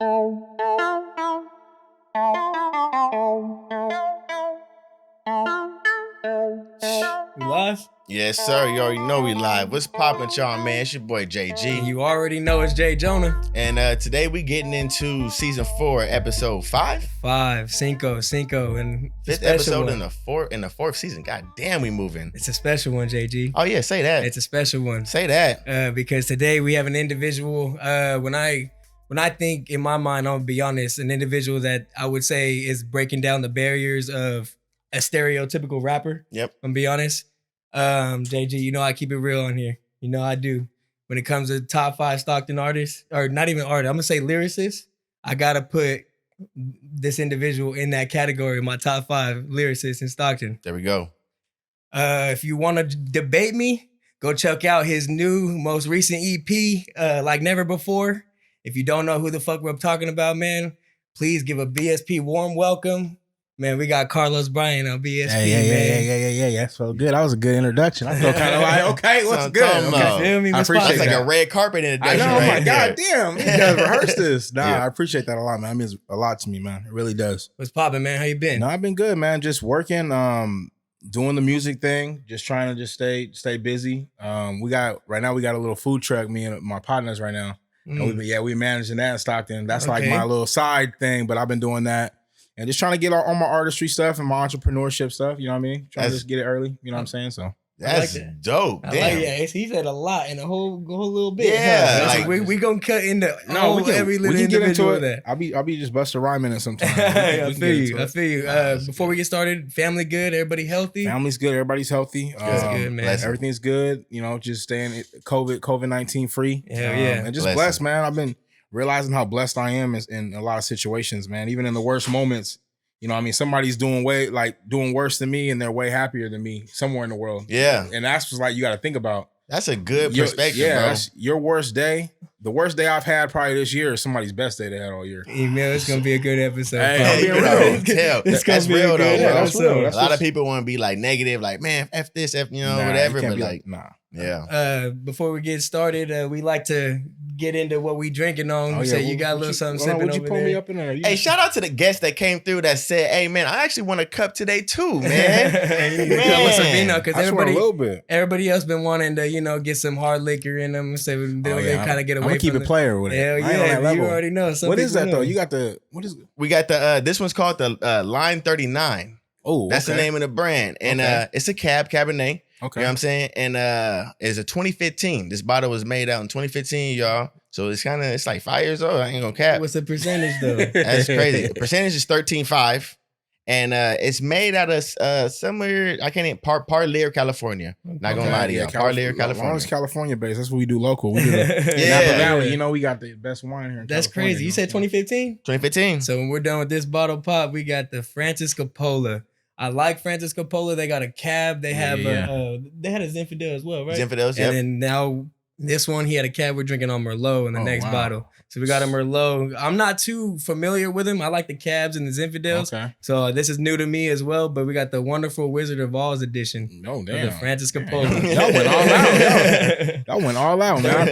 We live? Yes, sir. You already know we live. What's poppin', y'all, man? It's your boy JG. You already know it's Jay Jonah. And today we getting into season 4, episode 5. 5, Cinco, and Fifth episode in the fourth season. God damn, we moving. It's a special one, JG. Oh yeah, say that. It's a special one. Say that. Because today we have an individual. When I think in my mind, I'll be honest, an individual that I would say is breaking down the barriers of a stereotypical rapper. Yep. I'm gonna be honest. JG, you know I keep it real on here. You know I do. When it comes to top 5 Stockton artists, or not even artists, I'm gonna say lyricists, I gotta put this individual in that category, my top 5 lyricists in Stockton. There we go. If you want to debate me, go check out his most recent EP, Like Never Before. If you don't know who the fuck we're talking about, man, please give a BSP warm welcome. Man, we got Carlos Bryant on BSP, man. Yeah. That's so good. That was a good introduction. I feel kind of like, okay, what's good? Okay. Feel me? I appreciate That's that. like a red carpet introduction. I know, right my there. God damn. You guys rehearsed this. Nah, Yeah. I appreciate that a lot, man. It means a lot to me, man. It really does. What's poppin', man? How you been? No, I've been good, man. Just working, doing the music thing, just trying to just stay busy. We got a little food truck, me and my partners right now. And we managing that in Stockton. That's like my little side thing, but I've been doing that. And just trying to get on my artistry stuff and my entrepreneurship stuff, you know what I mean? Trying to just get it early, you know what I'm saying? So That's dope. Damn. He said a lot in a whole little bit. Yeah, Huh? like- we gonna cut into every little we can get into individual it. of that. I'll be just busting rhyming it sometimes. I feel you. Before we get started, family good, everybody healthy. Family's good, everybody's healthy. That's good, man. Everything's good. You know, just staying COVID-19 free. Hell yeah. And just blessed, man. I've been realizing how blessed I am in a lot of situations, man. Even in the worst moments. You know what I mean? Somebody's doing worse than me and they're way happier than me somewhere in the world. Yeah. And that's just like you got to think about. That's a good perspective, bro. That's your worst day. The worst day I've had probably this year is somebody's best day they had all year. Email, it's gonna be a good episode. Hey, being you real. know, tell. It's gonna That's be real a though, good bro. That's real. That's A lot just- of people want to be like negative, like, man, F this, F, Nah, whatever. you can't But be like, nah. yeah. Before we get started, we like to get into what we drinking on. You say you got a little something sipping Would you over pull there. me up in there? Hey, shout out to the guest that came through that said, hey, man, I actually want a cup today too, man. You need to come with some vino, because I swear a little bit. everybody else been wanting to, get some hard liquor in them, so they kind of get away I'm gonna keep from it player with it. Hell I ain't on yeah, that level. you already know. Some What is people that though? know. You got the what is it? We got the, this one's called the Line 39. Oh, That's the name of the brand. And it's a Cabernet. Okay. You know what I'm saying? And it's a 2015. This bottle was made out in 2015, y'all. So it's like 5 years old. I ain't gonna cap. What's the percentage though? That's crazy. The percentage is 13.5. And it's made out of somewhere, I can't even, Parlier, California. Not gonna lie to you. Parlier, As long California. as California based, that's what we do local. We do the Yeah. Napa Valley. You know, we got the best wine here in That's California, crazy. You said 2015? 2015. So when we're done with this bottle pop, we got the Francis Coppola. I like Francis Coppola. They got a cab. They have they had a Zinfandel as well, right? Zinfandels, And then now this one, he had a cab. We're drinking on Merlot in the next bottle. So we got a Merlot. I'm not too familiar with him. I like the cabs and the Zinfandels. Okay. So this is new to me as well. But we got the Wonderful Wizard of Oz edition. Oh, of damn. the Francis Coppola. Y'all went all out. Y'all went all out, man.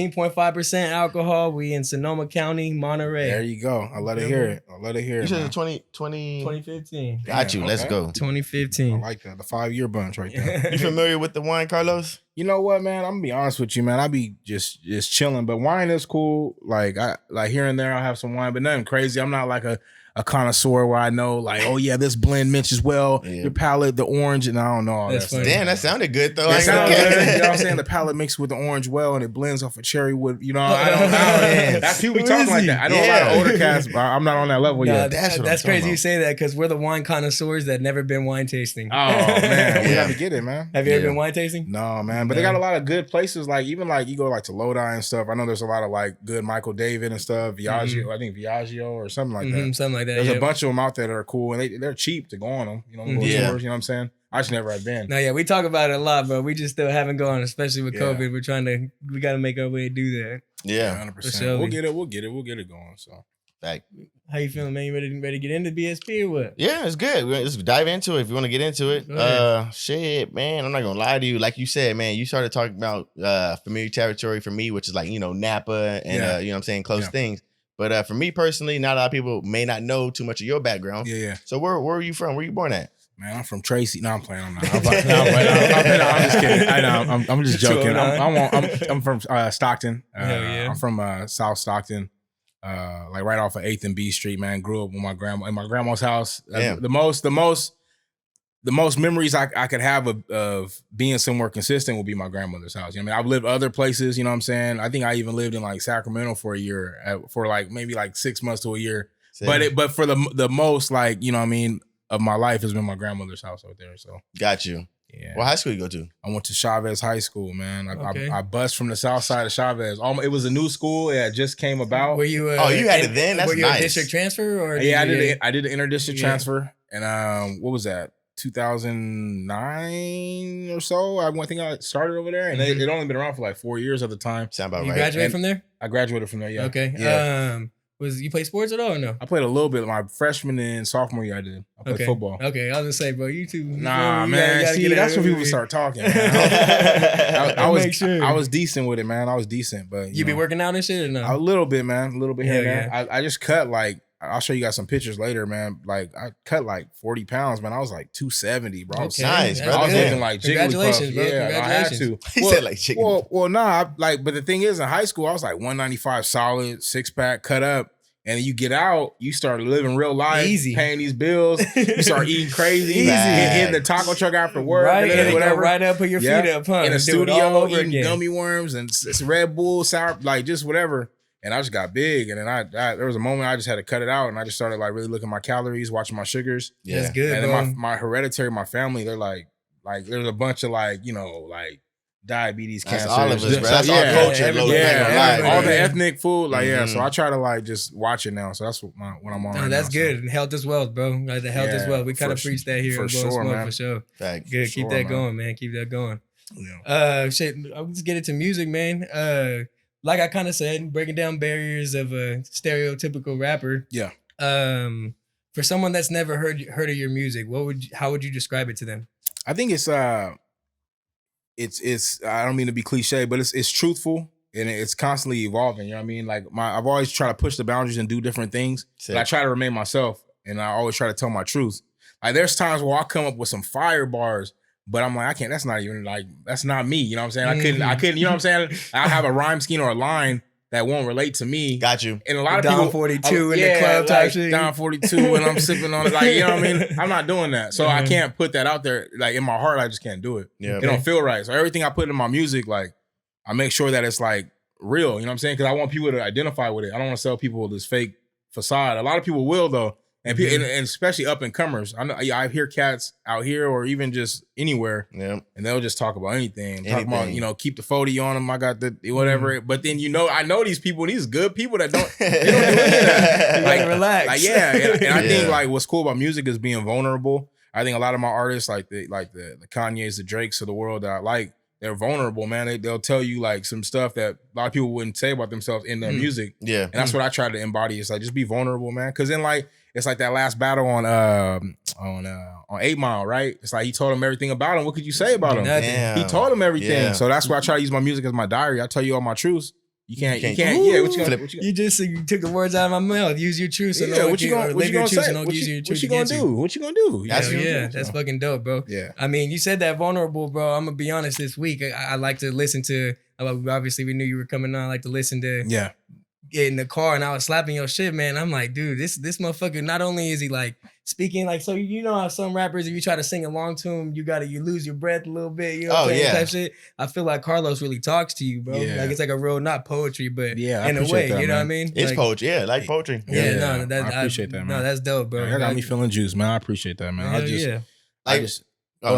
13.5% alcohol. We in Sonoma County, Monterey. There you go. I let it hear it. I let it hear You it. said man. it's 20. 2015. Got you. Damn, Let's okay. go. I 2015. like that. The 5-year bunch right there. You familiar with the wine, Carlos? You know what, man? I'm gonna be honest with you, man. I be just chilling, but wine is cool. Like here and there, I'll have some wine, but nothing crazy. I'm not like a connoisseur where I know like, oh yeah, this blend matches well. Yeah. Your palate, the orange, and I don't know all That's that stuff. funny. Damn, that sounded good though. It sounds Okay. good. You know what I'm saying? The palate mixed with the orange well, and it blends off of cherry wood. You know, I don't know. Yeah. That's people be talking like that. I know a lot of older cats, but I'm not on that level Nah, yet. That's what that's I'm talking crazy you about. say that, because we're the wine connoisseurs that never been wine tasting. Oh man, we Yeah. got to get it, man. Have you ever Yeah. been wine tasting? No, man, but they got a lot of good places. Like even like you go like to Lotta and stuff. I know there's a lot of like good Michael David and stuff. Viaggio, I think Viaggio or something like that. Something like that. There's yeah. a bunch of them out there that are cool, and they're cheap to go on them. You know, little Yeah. tours. You know what I'm saying? I just never had been. No, yeah, we talk about it a lot, bro. We just still haven't gone, especially with Yeah. COVID. We got to make our way to do that. Yeah. 100%. sure. We'll get it going. So Fact. How you feeling, man? You ready to get into BSP or what? Yeah, it's good. Let's dive into it if you want to get into it. Go ahead. Shit, man, I'm not gonna lie to you. Like you said, man, you started talking about familiar territory for me, which is like, Napa and Yeah. you know what I'm saying, close Yeah. things. But for me personally, not a lot of people may not know too much of your background. Yeah. So where are you from? Where you born at? Man, I'm from Tracy. No, I'm playing. I'm not. I'm just kidding. I know. I'm just joking. I'm from Stockton. I'm from South Stockton, like right off of 8th and B Street. Man, grew up with my grandma in my grandma's house. The most memories I could have of being somewhere consistent would be my grandmother's house. You know what I mean? I've lived other places. You know what I'm saying? I think I even lived in like Sacramento for a year, for like maybe like 6 months to a year. Same. But for the most, like, you know what I mean, of my life has been my grandmother's house out there. So got you. Yeah. What high school you go to? I went to Chavez High School, man. I bussed from the south side of Chavez. It was a new school. Yeah, it just came about. Were you? You had it then? That's were you nice. a district transfer or? Yeah, I did an interdistrict transfer, and what was that? 2009 or so. I think I started over there, and it only been around for like 4 years at the time. Sound about right. You graduated from there? I graduated from there. Yeah. Okay. Yeah. Was you play sports at all or no? I played a little bit. My freshman and sophomore year, I did. I played football. Okay, I was gonna say, bro, you too. Nah, man. See, that's when people start talking. Man. I was decent with it, man. I was decent, but you be working out and shit or no? A little bit, man. A little bit here and there. I just cut like. I'll show you guys some pictures later, man. Like I cut like 40 pounds, man. I was like 270, bro. Okay. Nice, bro. I was looking like Congratulations, bro. Yeah, Congratulations. I had to. He said like chicken. Well, but the thing is, in high school, I was like 195 solid, 6-pack, cut up. And then you get out, you start living real life, paying these bills. You start eating crazy, hitting the taco truck after work, right? And whatever. Go right up, put your feet up, huh? In the studio, eating gummy worms and Red Bull, sour, like just whatever. And I just got big, and then there was a moment I just had to cut it out, and I just started like really looking at my calories, watching my sugars. Yeah, that's good. And then my hereditary, my family, they're like there's a bunch of like diabetes, cancer. All of us, bro. That's our culture. All the ethnic food, So I try to like just watch it now. So that's what I'm on. No, that's good. So. Health is wealth, bro. Like the health is wealth. We kind of preach that here for sure, man. For sure. Thanks. Good. Keep that going, man. Keep that going. Yeah. Let's get into music, man. Like I kind of said, breaking down barriers of a stereotypical rapper. Yeah. For someone that's never heard of your music, how would you describe it to them? I think it's I don't mean to be cliche, but it's truthful and it's constantly evolving. You know what I mean? Like I've always tried to push the boundaries and do different things. But I try to remain myself, and I always try to tell my truth. Like there's times where I come up with some fire bars, but I'm like, I can't. That's not even like that's not me. You know what I'm saying? I couldn't. You know what I'm saying? I have a rime scheme or a line that won't relate to me. Got you. And a lot of Don people 42 in the club type shit. Don 42 and I'm sipping on it. Like, you know what I mean? I'm not doing that. So I can't put that out there. Like in my heart, I just can't do it. Yeah, it don't feel right. So everything I put in my music, like I make sure that it's like real. You know what I'm saying? Because I want people to identify with it. I don't want to sell people this fake facade. A lot of people will though. And, and especially up and comers. I hear cats out here or even just anywhere, and they'll just talk about anything. Talk about, keep the 40 on them. I got the whatever. But then I know these people, these good people that don't do any of that. Like relax. Like and I think like what's cool about music is being vulnerable. I think a lot of my artists, like the Kanyes, the Drakes of the world that I like, they're vulnerable, man. They'll tell you like some stuff that a lot of people wouldn't say about themselves in their music. Yeah, and that's what I try to embody. It's like just be vulnerable, man. Because then like. It's like that last battle on 8 Mile, right? It's like he told him everything about him. What could you say about him? He told him everything. Yeah. So that's why I try to use my music as my diary. I tell you all my truths. You can't. Yeah, what you gonna? You took the words out of my mouth. Use your truth. So what you gonna say? What you gonna do? What you gonna do? That's fucking dope, bro. Yeah. I mean, you said that vulnerable, bro. I'm gonna be honest. This week, I like to listen to. Obviously, we knew you were coming on. I like to listen to. Yeah. Get in the car and I was slapping your shit, man. I'm like, dude, this motherfucker, not only is he like speaking like, so you know how some rappers, if you try to sing along to him, you lose your breath a little bit, you know what I'm saying? Type shit. I feel like Carlos really talks to you, bro. Like it's like a real, not poetry, but in a way, you know what I mean? It's like, poetry, I like poetry. I appreciate that, man. No, that's dope, bro. That got me feeling juice, man. I appreciate that, man. Go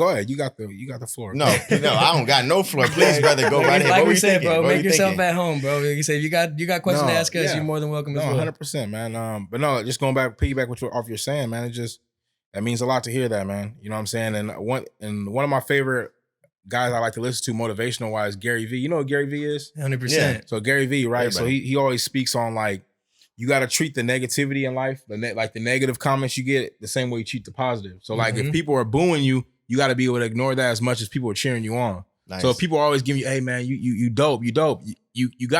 ahead. You got the floor. No, I don't got no floor. Please, brother, go right ahead. Like we said, bro, make yourself at home, bro. Like you said, you got questions to ask us, you're more than welcome as well. 100%, man. But no, just going back, piggyback off you're saying, man. That means a lot to hear that, man. You know what I'm saying? And one of my favorite guys I like to listen to motivational wise, Gary V. You know what Gary V is? 100%. Yeah. So Gary V, right? Everybody. So he always speaks on like you got to treat the negativity in life, like the negative comments you get, the same way you treat the positive. So like if people are booing you, you got to be able to ignore that as much as people are cheering you on. Nice. So if people are always giving you, hey man, you dope, you got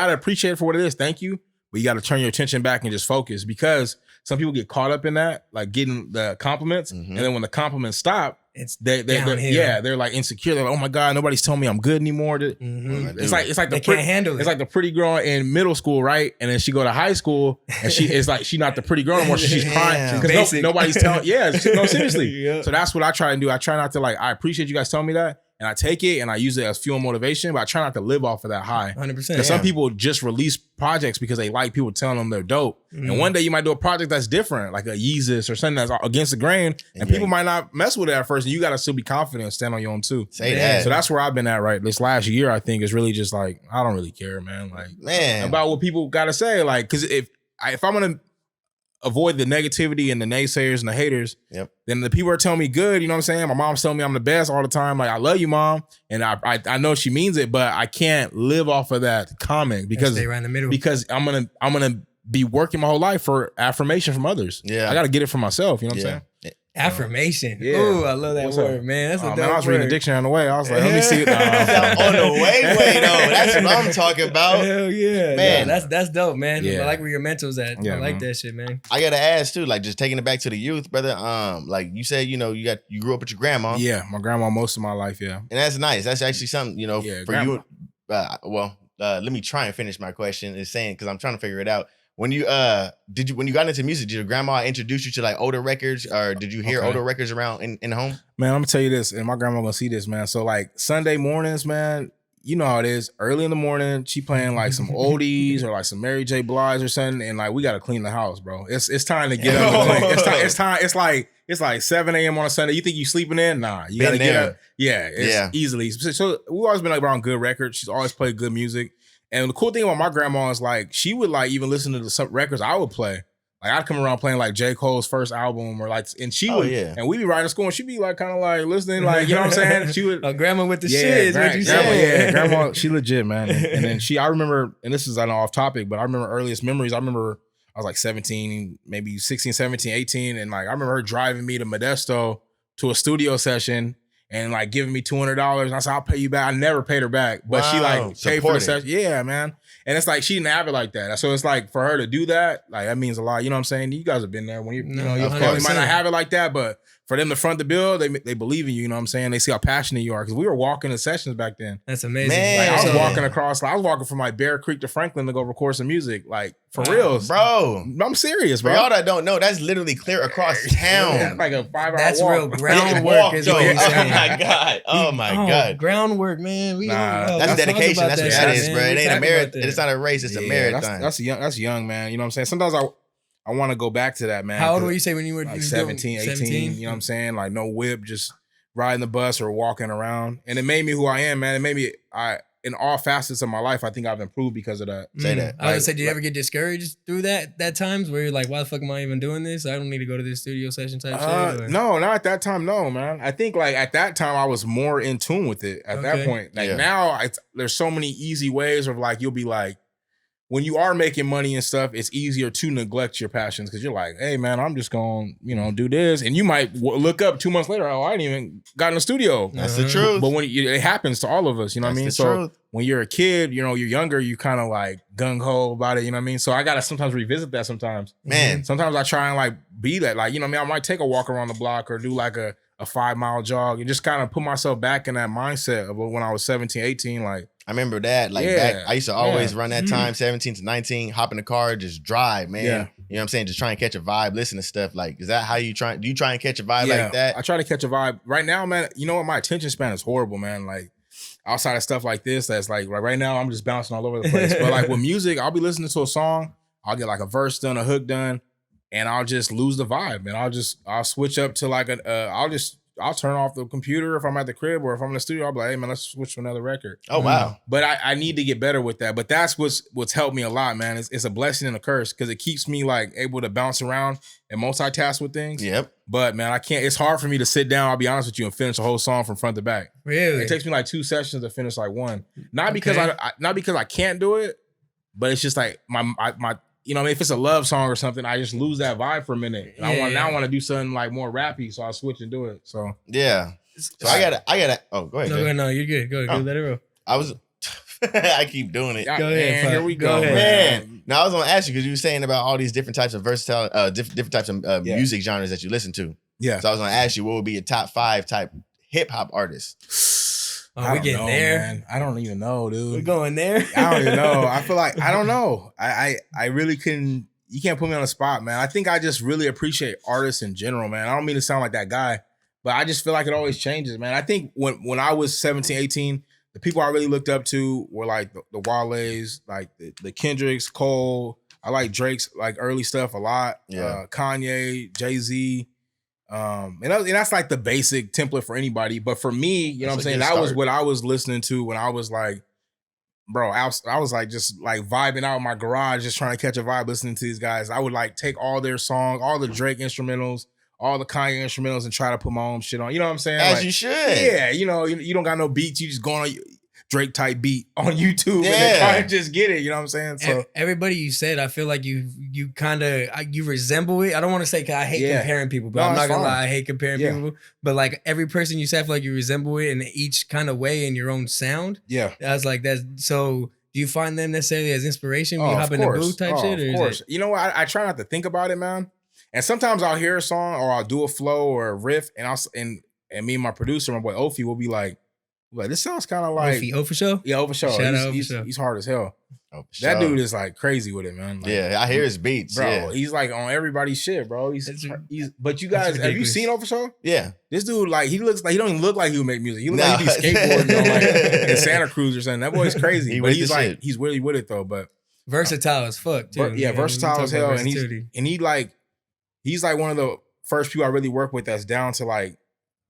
to appreciate it for what it is. Thank you. but you got to turn your attention back and just focus, because some people get caught up in that, like getting the compliments, and then when the compliments stop, they're like insecure. They're like, oh my God, nobody's telling me I'm good anymore. It's like they can't handle it. It's like the pretty girl in middle school, right? And then she go to high school, and she's not the pretty girl anymore. She's crying because nobody's telling. Yeah, no, seriously. So that's what I try and do. I try not to I appreciate you guys telling me that, and I take it and I use it as fuel and motivation, but I try not to live off of that high. 100%. Because some people just release projects because they like people telling them they're dope. And one day you might do a project that's different, like a Yeezus or something that's against the grain, and people might not mess with it at first, and you got to still be confident and stand on your own too. Say that. So that's where I've been at right this last year, I think, is really just like, I don't really care, man. About what people got to say. Like, because if I'm going to avoid the negativity and the naysayers and the haters, then the people are telling me good, you know what I'm saying? My mom's telling me I'm the best all the time. Like, I love you, Mom. And I know she means it, but I can't live off of that comment because stay right in the middle. Because I'm gonna be working my whole life for affirmation from others. I gotta get it for myself, you know what I'm saying? Affirmation. Ooh, I love that word, man. That's a dope man, I was reading the dictionary on the way. I was like, let me see it. On the way, though. That's what I'm talking about. Hell yeah. Man. No, that's dope, man. I like where your mental's at. I like that shit, man. I gotta ask too, like just taking it back to the youth, brother. Like you said, you grew up with your grandma. Yeah, my grandma most of my life, And that's nice. That's actually something, for grandma. You. Let me try and finish my question. Is saying, because I'm trying to figure it out. When you when you got into music, did your grandma introduce you to like older records, or did you hear older records around in the home? Man, I'm gonna tell you this, and my grandma gonna see this, man. So like Sunday mornings, man, you know how it is. Early in the morning, she playing like some oldies or like some Mary J. Blige or something, and like we gotta clean the house, bro. It's time to get up and clean. It's time. It's like 7 a.m. on a Sunday. You think you sleeping in? Nah, you gotta get up. Yeah, easily. So we've always been like around good records. She's always played good music. And the cool thing about my grandma is like she would like even listen to some records I would play. Like I'd come around playing like J. Cole's first album or like, and she would, and we'd be riding to school and she'd be like kind of like listening, like, you know what I'm saying? She would, grandma with the shit is what you said. Grandma, she legit, man. And then I remember, and this is I know off topic, but I remember earliest memories. I remember I was like 17, maybe 16, 17, 18. And like, I remember her driving me to Modesto to a studio session and like giving me $200. And I said, I'll pay you back. I never paid her back, but she like paid for the session. Yeah, man. And it's like, she didn't have it like that. So it's like for her to do that, like that means a lot. You know what I'm saying? You guys have been there when you know, your family might not have it like that, but for them to front the bill, they believe in you. You know what I'm saying? They see how passionate you are. Cause we were walking to sessions back then. That's amazing. Man, like, I was walking from like Bear Creek to Franklin to go record some music. Like for real, bro. I'm serious, bro. For y'all that don't know, that's literally clear across town. That's like a 5-hour walk. That's real groundwork. Is what you're saying. Oh my God. Oh my God. Groundwork, man. That's dedication. That's what that is, bro. It ain't a marathon. It's not a race. It's a marathon. That's young, man. You know what I'm saying? Sometimes I want to go back to that, man. How old were you say when you were like 17, 18? You know what I'm saying? Like no whip, just riding the bus or walking around. And it made me who I am, man. It made me, in all facets of my life, I think I've improved because of that. Say that. I would say, did you ever get discouraged through that times where you're like, why the fuck am I even doing this? I don't need to go to this studio session type shit? Or? No, not at that time. No, man. I think like at that time I was more in tune with it at that point. Like now there's so many easy ways of like, you'll be like, when you are making money and stuff, it's easier to neglect your passions because you're like, hey, man, I'm just going to, do this. And you might look up 2 months later, oh, I ain't even got in the studio. That's the truth. But when it happens to all of us, you know what I mean? So when you're a kid, you're younger, you kind of like gung-ho about it, you know what I mean? So I got to sometimes revisit that sometimes. Man. Sometimes I try and like be that, like, you know what I mean? I might take a walk around the block or do like a 5-mile jog and just kind of put myself back in that mindset of when I was 17, 18, like, I remember that. Like back, I used to always run that time, 17 to 19, hop in the car, just drive, man. Yeah. You know what I'm saying? Just try and catch a vibe, listen to stuff. Like, is that how do you try and catch a vibe like that? I try to catch a vibe. Right now, man, you know what? My attention span is horrible, man. Like outside of stuff like this, that's like right now, I'm just bouncing all over the place. But like with music, I'll be listening to a song, I'll get like a verse done, a hook done, and I'll just lose the vibe. And I'll switch up to like I'll turn off the computer if I'm at the crib, or if I'm in the studio, I'll be like, hey man, let's switch to another record. Oh, wow. But I need to get better with that. But that's what's helped me a lot, man. It's a blessing and a curse because it keeps me like able to bounce around and multitask with things. Yep. But man, I can't, it's hard for me to sit down, I'll be honest with you, and finish a whole song from front to back. Really? It takes me like 2 sessions to finish like one. Not because I can't do it, but it's just like my you know, if it's a love song or something, I just lose that vibe for a minute. And I want to do something like more rappy, so I switch and do it. So yeah. So I gotta. Oh, go ahead. No, you're good. Go ahead. Let it roll. I keep doing it. Go ahead. Here we go, man. Now I was gonna ask you because you were saying about all these different types of versatile, different types of music genres that you listen to. Yeah. So I was gonna ask you what would be a top 5 type hip hop artist. Oh, we getting there. Man. I don't even know, dude. We're going there. I don't even know. I feel like I don't know. I really couldn't. You can't put me on the spot, man. I think I just really appreciate artists in general, man. I don't mean to sound like that guy, but I just feel like it always changes, man. I think when I was 17, 18, the people I really looked up to were like the Wale's, like the Kendricks, Cole. I like Drake's like early stuff a lot. Yeah. Kanye, Jay-Z. And that's like the basic template for anybody. But for me, you know what I'm saying? That was what I was listening to when I was like, bro, I was like just like vibing out in my garage, just trying to catch a vibe listening to these guys. I would like take all their songs, all the Drake instrumentals, all the Kanye instrumentals, and try to put my own shit on. You know what I'm saying? As like, you should. Yeah, you know, you don't got no beats. You just go on Drake type beat on YouTube and then try and just get it. You know what I'm saying? So everybody you said, I feel like you kind of you resemble it. I don't want to say because I hate comparing people, but I'm not gonna lie, I hate comparing people. But like every person you said, I feel like you resemble it in each kind of way in your own sound. Yeah, I was like, that's so. Do you find them necessarily as inspiration when you hop in the booth type shit? Or of course. You know what? I try not to think about it, man. And sometimes I'll hear a song or I'll do a flow or a riff, and me and my producer, my boy Ophi, will be like, this sounds kind of like O for sure. Yeah, O for sure. He's hard as hell. That dude is like crazy with it, man. Like, I hear his beats, bro. Yeah. He's like on everybody's shit, bro. But you guys, have you seen O for sure? Yeah. This dude, like, he looks like he don't even look like he would make music. He looks like he'd be skateboarding on like in Santa Cruz or something. That boy's crazy. But he's like, he's really with it though. But versatile as fuck too. Versatile as hell. And he's like one of the first people I really work with that's down to like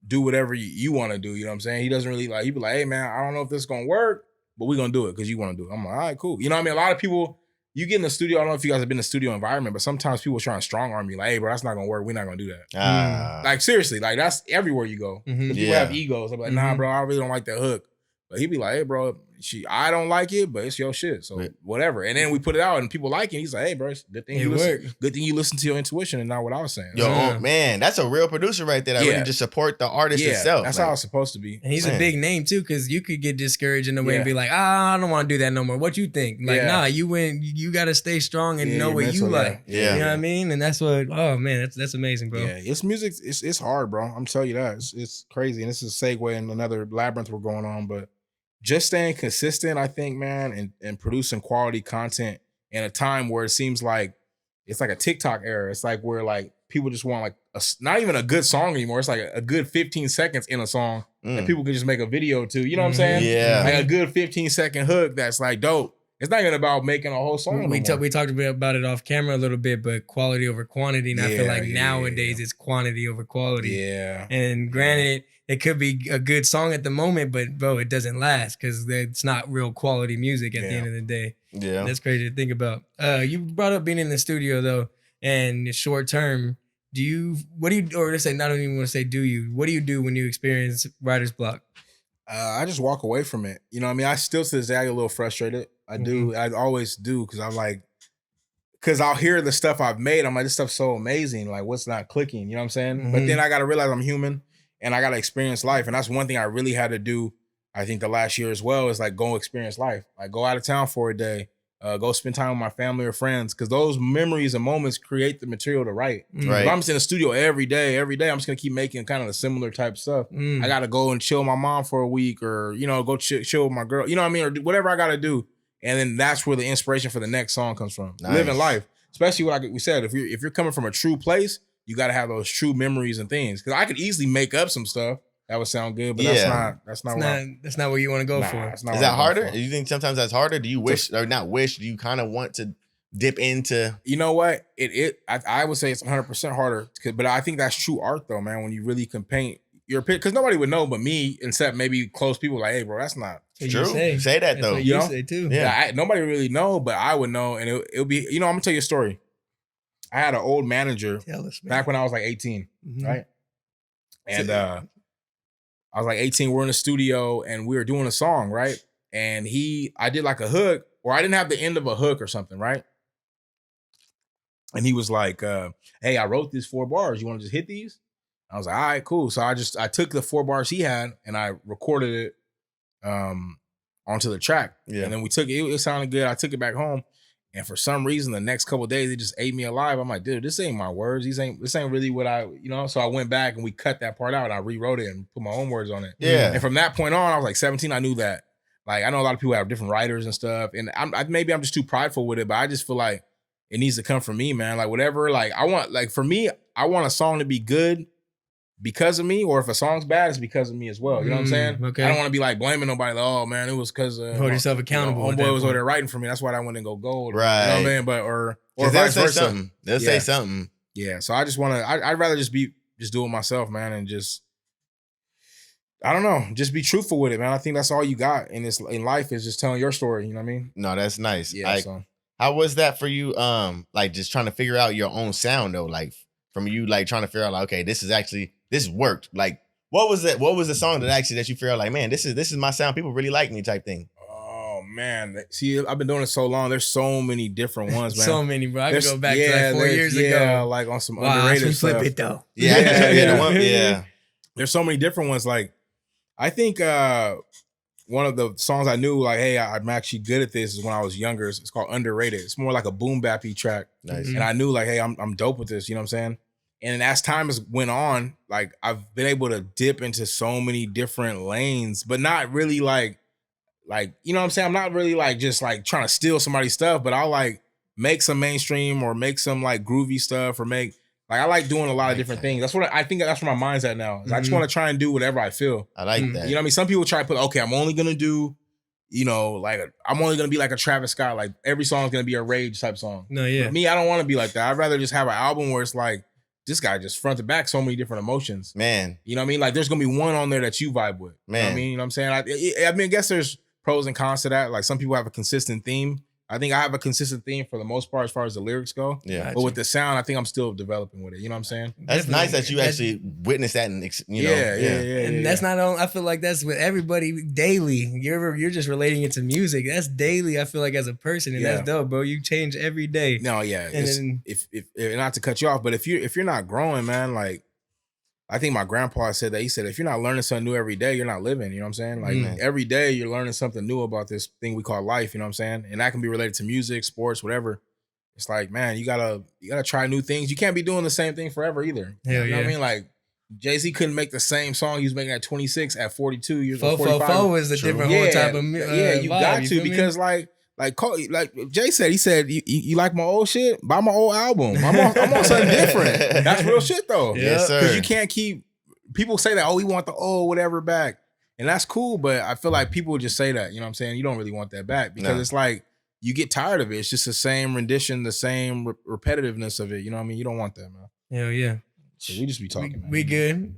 do whatever you want to do. You know what I'm saying? He doesn't really like, he'd be like, hey man, I don't know if this is gonna work, but we're gonna do it because you want to do it. I'm like, all right, cool. You know what I mean? A lot of people, you get in the studio, I don't know if you guys have been in the studio environment, but sometimes people try and strong arm you like, hey bro, that's not gonna work. We're not gonna do that. Like seriously, like that's everywhere you go. People have egos. I'm like, nah, bro, I really don't like that hook. But he'd be like, hey bro, I don't like it, but it's your shit. So whatever. And then we put it out and people like it. He's like, hey bro, it's good thing you listen to your intuition and not what I was saying. Yo, man, that's a real producer right there. That really just support the artist itself. That's how it's supposed to be. And he's a big name too, because you could get discouraged in a way and be like, I don't want to do that no more. What you think? Like, nah, you gotta stay strong and know what you like. You know what I mean? And that's what, oh man, that's amazing, bro. Yeah, it's music, it's hard, bro. I'm telling you that. It's crazy. And this is a segue in another labyrinth we're going on, but just staying consistent, I think, man, and producing quality content in a time where it seems like it's like a TikTok era. It's like where like people just want like not even a good song anymore. It's like a good 15 seconds in a song that people can just make a video to. You know what I'm saying? Yeah. Like a good 15-second hook that's like dope. It's not even about making a whole song. We talked about it off camera a little bit, but quality over quantity. And I feel like nowadays it's quantity over quality. Yeah. And granted, it could be a good song at the moment, but bro, it doesn't last because it's not real quality music at the end of the day. Yeah. That's crazy to think about. You brought up being in the studio though, and short term, what do you, or let's say, not even want to say do you, what do you do when you experience writer's block? I just walk away from it. You know what I mean? I still to this day I get a little frustrated. I do. I always do because I'm like, because I'll hear the stuff I've made. I'm like, this stuff's so amazing. Like, what's not clicking? You know what I'm saying? But then I got to realize I'm human and I got to experience life. And that's one thing I really had to do, I think, the last year as well, is like go experience life. Like go out of town for a day, go spend time with my family or friends, because those memories and moments create the material to write. Right. If I'm just in the studio every day, I'm just going to keep making kind of the similar type stuff. I got to go and chill with my mom for a week or, you know, go chill with my girl, you know what I mean? Or do whatever I got to do. And then that's where the inspiration for the next song comes from. Nice. Living life, especially like we said, if you're coming from a true place, you got to have those true memories and things. Because I could easily make up some stuff that would sound good, but that's not what you want to go for. Is that harder? Do you think sometimes that's harder? Do you wish or not wish? Do you kind of want to dip into? You know what? I would say it's 100% harder, but I think that's true art though, man. When you really can paint your picture, because nobody would know but me, except maybe close people. Like, hey, bro, that's not true. Say that though. You know? Say too. Yeah, nobody really know, but I would know, and it'll be. You know, I'm gonna tell you a story. I had an old manager back when I was like 18, right? And I was like 18. We're in the studio and we were doing a song, right? And I did like a hook, or I didn't have the end of a hook or something, right? And he was like, "Hey, I wrote these 4 bars. You want to just hit these?" I was like, "All right, cool." So I took the 4 bars he had and I recorded it onto the track. Yeah. And then we took it. It sounded good. I took it back home. And for some reason, the next couple of days, it just ate me alive. I'm like, dude, this ain't my words. This ain't really what I, So I went back and we cut that part out. And I rewrote it and put my own words on it. Yeah. And from that point on, I was like 17. I knew that. Like, I know a lot of people have different writers and stuff. And maybe I'm just too prideful with it, but I just feel like it needs to come from me, man. Like, whatever. Like, for me, I want a song to be good because of me, or if a song's bad, it's because of me as well. You know what I'm saying? Okay. I don't want to be like blaming nobody. Like, oh man, it was because hold yourself accountable. Homeboy was over there writing for me. That's why I wouldn't go gold. Right. You know what I mean? But or vice versa. They'll say something. Yeah. So I just want to. I'd rather just do it myself, man, and just. I don't know. Just be truthful with it, man. I think that's all you got in life is just telling your story. You know what I mean? No, that's nice. Yeah. Like, how was that for you? Like just trying to figure out your own sound though. Like from you, like trying to figure out, like, okay, this worked. Like, what was it? What was the song that you feel like, man, this is my sound. People really like me, type thing. Oh man, see, I've been doing it so long. There's so many different ones, man. So many, bro. I can go back to like 4 years ago. Yeah, like on some underrated stuff. Flip it though. Yeah. There's so many different ones. Like, I think one of the songs I knew, like, hey, I'm actually good at this, is when I was younger. It's called Underrated. It's more like a boom bappy track. Nice. And I knew, like, hey, I'm dope with this. You know what I'm saying? And as time has went on, like, I've been able to dip into so many different lanes, but not really like, you know what I'm saying? I'm not really like just like trying to steal somebody's stuff, but I'll like make some mainstream or make some like groovy stuff or I like doing a lot of different things. That's what I think. That's where my mind's at now. I just want to try and do whatever I feel. I like that. You know what I mean? Some people try to put, okay, I'm only gonna do, I'm only gonna be like a Travis Scott. Like every song's gonna be a rage type song. No, yeah. For me, I don't want to be like that. I'd rather just have an album where it's like this guy just front to back so many different emotions. Man, you know what I mean? Like there's gonna be one on there that you vibe with. Man, you know what I mean? You know what I'm saying? I mean, I guess there's pros and cons to that. Like some people have a consistent theme. I think I have a consistent theme for the most part as far as the lyrics go. Yeah. But with the sound, I think I'm still developing with it. You know what I'm saying? That's nice that you actually witnessed that and Yeah. And that's not only, I feel like that's with everybody daily. You're just relating it to music. That's daily, I feel like, as a person. And that's dope, bro. You change every day. No, yeah. And then, if not to cut you off, but if you're not growing, man, like I think my grandpa said that. He said, if you're not learning something new every day, you're not living. You know what I'm saying? Like every day you're learning something new about this thing we call life. You know what I'm saying? And that can be related to music, sports, whatever. It's like, man, you gotta try new things. You can't be doing the same thing forever either. Hell you know what I mean? Like Jay-Z couldn't make the same song he was making at 26 at 42 years old. 444 was a different whole type of you got to, because like Jay said, he said, you like my old shit? Buy my old album. I'm on something different. That's real shit though. Yes, sir. Because you can't keep, people say that, oh, we want the old whatever back. And that's cool, but I feel like people just say that, you know what I'm saying? You don't really want that back because it's like, you get tired of it. It's just the same rendition, the same repetitiveness of it. You know what I mean? You don't want that, man. Hell yeah. So we just be talking, man. We good.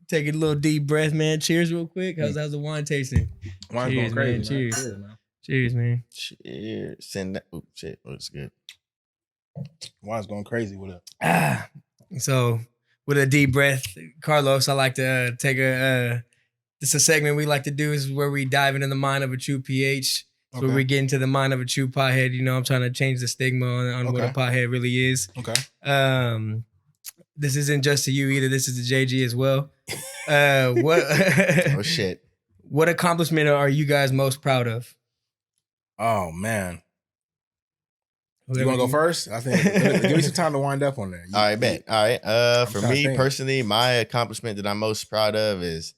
Take a little deep breath, man. Cheers real quick. How's the wine tasting? Wine's going crazy, man. Cheers, man. Cheers, man. Cheers. Send that. Oh, shit. Oh, it's good. Wine's going crazy with it. So with a deep breath, Carlos, I like to take it's a segment we like to do, is where we dive into the mind of a true PH. So where we get into the mind of a true pothead. You know, I'm trying to change the stigma on what a pothead really is. Okay. This isn't just to you either. This is to JG as well. What? Oh shit. What accomplishment are you guys most proud of? Oh man. You want to go first? I think give me some time to wind up on that. All right, bet. All right. For me personally, my accomplishment that I'm most proud of is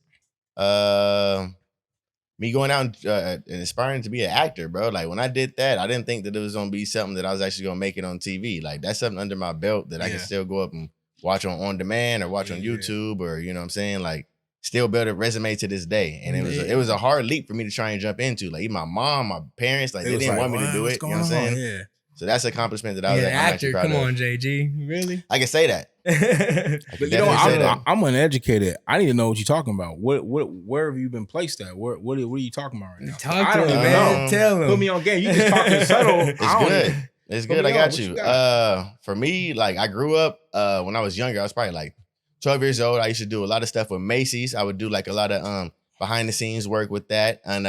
me going out and aspiring to be an actor, bro. Like when I did that, I didn't think that it was gonna be something that I was actually gonna make it on TV. Like that's something under my belt that I can still go up and watch on demand or watch on YouTube, or you know what I'm saying, like still build a resume to this day. And it was a hard leap for me to try and jump into. Like even my mom, my parents, like they didn't want me to do it. You know what I'm saying? Yeah. So that's an accomplishment that I was an actor. proud Come of. on, JG. Really? I can say that. But you know, I'm uneducated. I need to know what you're talking about. Where have you been placed at? What are you talking about right now? Talk to him, man. Tell him. Put me on game. You just talking subtle. It's good. It's good. I got you. For me, like I grew up when I was younger. I was probably like 12 years old. I used to do a lot of stuff with Macy's. I would do like a lot of behind the scenes work with that, and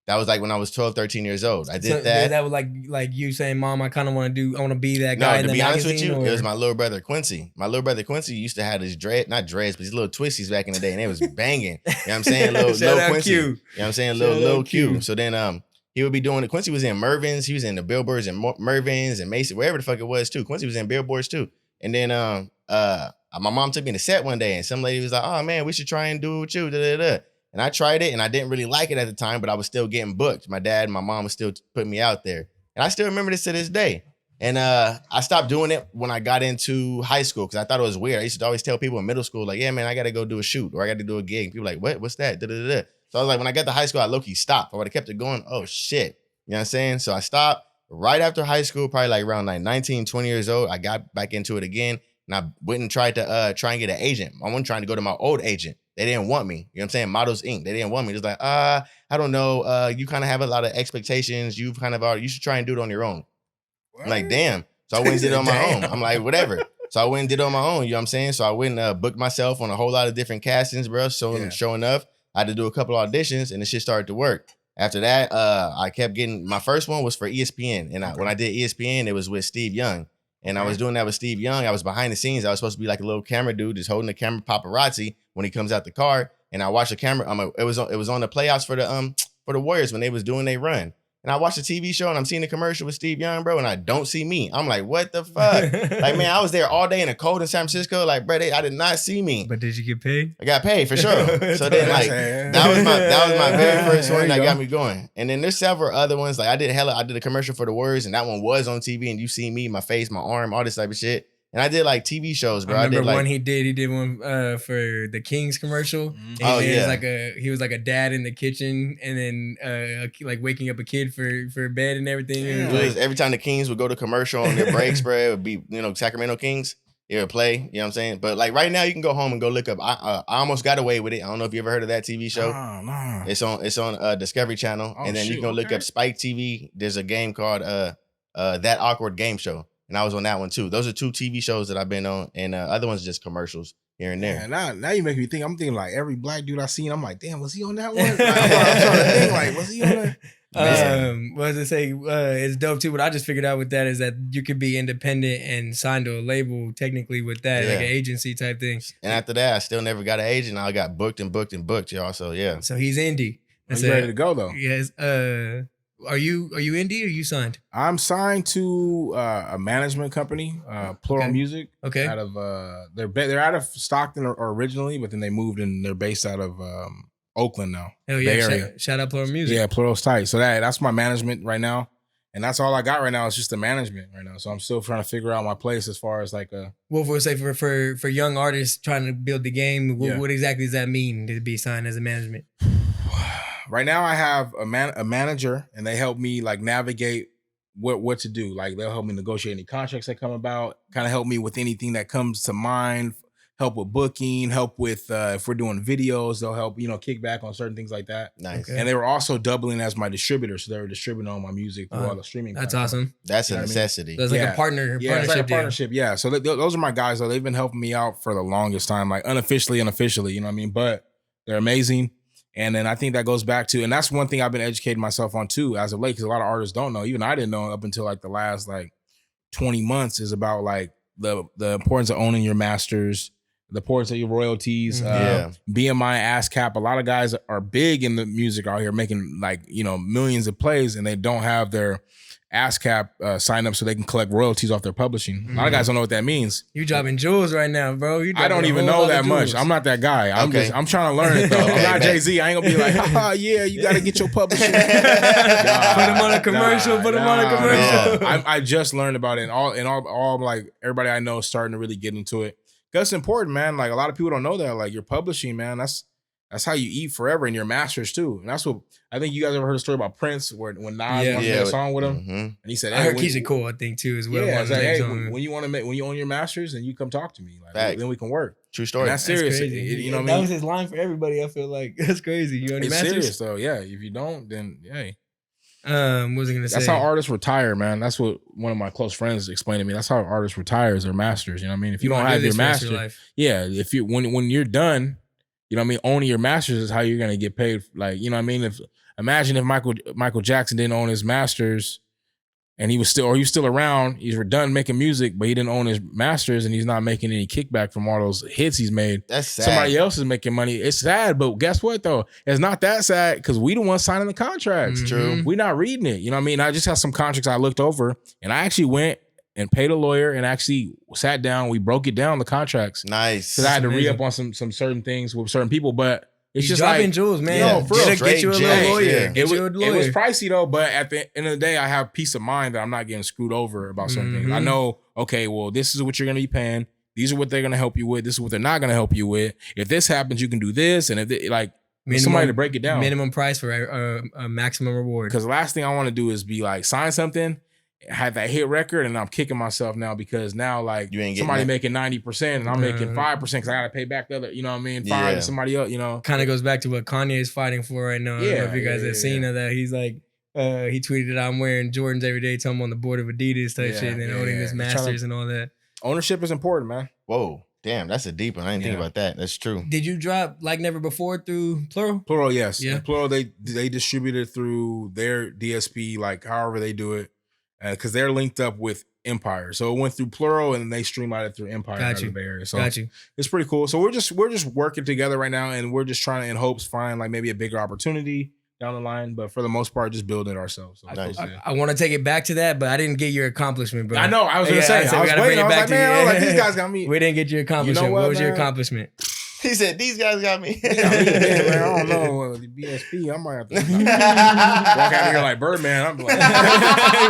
that was like when I was 12, 13 years old. I did that. That was like you saying, "Mom, I kind of want to be that guy." No, to be honest with you, or? It was my little brother Quincy. My little brother Quincy used to have his not dreads, but his little twisties back in the day, and it was banging. You know what I'm saying? Little Quincy. Q. You know what I'm saying? Little Q. So then he would be doing it. Quincy was in Mervin's. He was in the Billboards and Mervin's and Mason, wherever the fuck it was too. Quincy was in Billboards too. And then my mom took me to set one day, and some lady was like, "Oh man, we should try and do it with you." Da, da, da. And I tried it, and I didn't really like it at the time, but I was still getting booked. My dad and my mom was still putting me out there, and I still remember this to this day. And I stopped doing it when I got into high school because I thought it was weird. I used to always tell people in middle school, like, "Yeah, man, I got to go do a shoot or I got to do a gig." People were like, "What? What's that?" Da, da, da, da. So I was like, when I got to high school, I low-key stopped. I would have kept it going. Oh shit, you know what I'm saying? So I stopped right after high school, probably like around like 19, 20 years old. I got back into it again. And I went and tried to try and get an agent. I wasn't trying to go to my old agent. They didn't want me. You know what I'm saying? Models Inc. They didn't want me. It's like, I don't know. You kind of have a lot of expectations. You should try and do it on your own. What? I'm like, damn. So I went and did it on my own. I'm like, whatever. So I went and did it on my own. You know what I'm saying? So I went and booked myself on a whole lot of different castings, bro. Showing up. I had to do a couple of auditions and the shit started to work. After that, I kept getting, my first one was for ESPN. And when I did ESPN, it was with Steve Young. And I was doing that with Steve Young. I was behind the scenes. I was supposed to be like a little camera dude, just holding the camera paparazzi when he comes out the car. And I watched the camera. It was on the playoffs for the Warriors when they was doing their run. And I watched the TV show and I'm seeing the commercial with Steve Young, bro. And I don't see me. I'm like, what the fuck? Like, man, I was there all day in the cold in San Francisco. Like, bro, I did not see me. But did you get paid? I got paid for sure. So then, like, that was my very first one that got me going. And then there's several other ones. Like, I did a commercial for the Warriors, and that one was on TV. And you see me, my face, my arm, all this type of shit. And I did like TV shows, bro. I remember one he did one for the Kings commercial. And he was like a dad in the kitchen, and then like waking up a kid for bed and everything. Yeah. It was every time the Kings would go to commercial on their breaks, bro, it would be, Sacramento Kings. It would play, you know what I'm saying? But like right now, you can go home and go look up. I almost got away with it. I don't know if you ever heard of that TV show. No. It's on Discovery Channel, and then you can go look up Spike TV. There's a game called That Awkward Game Show. And I was on that one too. Those are 2 TV shows that I've been on, and other ones just commercials here and there. Yeah, now you make me think. I'm thinking like every black dude I seen. I'm like, damn, was he on that one? I'm trying to think like, was he on that? What does it say? It's dope too. What I just figured out with that is that you could be independent and signed to a label technically with that, like an agency type thing. And after that, I still never got an agent. I got booked, y'all. So yeah. So he's indie. He's ready to go though. Yes. Are you indie or are you signed? I'm signed to a management company, Plural Music. Okay. Out of they're out of Stockton originally, but then they moved and they're based out of Oakland now. Hell yeah! Bay Area. Shout out Plural Music. Yeah, Plural's tight. So that's my management right now, and that's all I got right now. Is just the management right now. So I'm still trying to figure out my place as far as like a. What would say for young artists trying to build the game? What exactly does that mean to be signed as a management? Right now, I have a manager, and they help me like navigate what to do. Like they'll help me negotiate any contracts that come about, kind of help me with anything that comes to mind, help with booking, help with if we're doing videos, they'll help kick back on certain things like that. Nice. Okay. And they were also doubling as my distributor, so they were distributing all my music through all the streaming. That's awesome. That's a necessity. That's like a partnership. It's like a partnership. Yeah. So those are my guys. Though they've been helping me out for the longest time, like unofficially. You know what I mean? But they're amazing. And then I think that goes back to, and that's one thing I've been educating myself on too, as of late, because a lot of artists don't know. Even I didn't know up until like the last 20 months is about like the importance of owning your masters, the importance of your royalties, BMI, ASCAP. A lot of guys are big in the music out here making millions of plays, and they don't have their ASCAP sign up so they can collect royalties off their publishing. A lot of guys don't know what that means. You dropping jewels right now, bro. I don't even know that much. I'm not that guy. I'm trying to learn it though. I'm not Jay-Z. I ain't gonna be like, yeah, you got to get your publishing. Put him on a commercial. I just learned about it, and all like everybody I know is starting to really get into it. Cause it's important, man. Like a lot of people don't know that. Like your publishing, man, that's how you eat forever, and your masters too. And that's what I think you guys ever heard a story about Prince, where when Nas made a song with him, and he said, "I heard Keisha Cole, I think too, as well." Yeah, it's like, hey, when you own your masters, then you come talk to me, like then we can work. True story. And that's serious. That's you know what I mean? That was his line for everybody. I feel like that's crazy. You own your masters. Serious though. Yeah. If you don't, then hey. What was I gonna say? That's how artists retire, man. That's what one of my close friends explained to me. That's how artists retire is their masters. You know what I mean? If you don't have your master, if you when you're done. You know what I mean? Owning your masters is how you're gonna get paid. Like, you know what I mean? Imagine if Michael Jackson didn't own his masters and he was still around. He's done making music, but he didn't own his masters, and he's not making any kickback from all those hits he's made. That's sad. Somebody else is making money. It's sad, but guess what though? It's not that sad because we the ones signing the contracts. True. We not reading it. You know what I mean? I just have some contracts I looked over, and I actually went and paid a lawyer and actually sat down. We broke it down, the contracts. Nice. Because I had to re-up on some certain things with certain people, but it's He's just dropping like jewels, man. No, for real. Get you a little lawyer. Yeah. Get you a lawyer. It was pricey though, but at the end of the day, I have peace of mind that I'm not getting screwed over about certain things. I know, okay, well, this is what you're gonna be paying. These are what they're gonna help you with. This is what they're not gonna help you with. If this happens, you can do this, and if they, like somebody to break it down, minimum price for a maximum reward. Because the last thing I want to do is be like sign something, have that hit record, and I'm kicking myself now because now like you ain't somebody making 90% and I'm making 5% because I gotta pay back the other. You know what I mean? Fine to somebody else. You know, kind of goes back to what Kanye is fighting for right now. I don't know if you guys have seen that. He's like. He tweeted, "I'm wearing Jordans every day till I'm on the board of Adidas type shit, and owning his masters and all that." Ownership is important, man. Whoa, damn, that's a deep one. I didn't think about that. That's true. Did you drop Like Never Before through Plural? Plural, yes. Yeah. And Plural, they distribute it through their DSP, like however they do it, because they're linked up with Empire. So it went through Plural, and they streamlined it through Empire. Got you. Bay Area. So Got you. It's pretty cool. So we're just working together right now, and we're just trying to, in hopes, find like maybe a bigger opportunity down the line, but for the most part, just building it ourselves. So Nice. I want to take it back to that, but I didn't get your accomplishment, bro. I know. I was gonna say. I was waiting. I was like, man, I was like, these guys got me. We didn't get your accomplishment. You know what was your man? accomplishment? He said, "These guys got me." Man, I don't know. The BSP, I might have to walk out of here like Birdman. I'm like,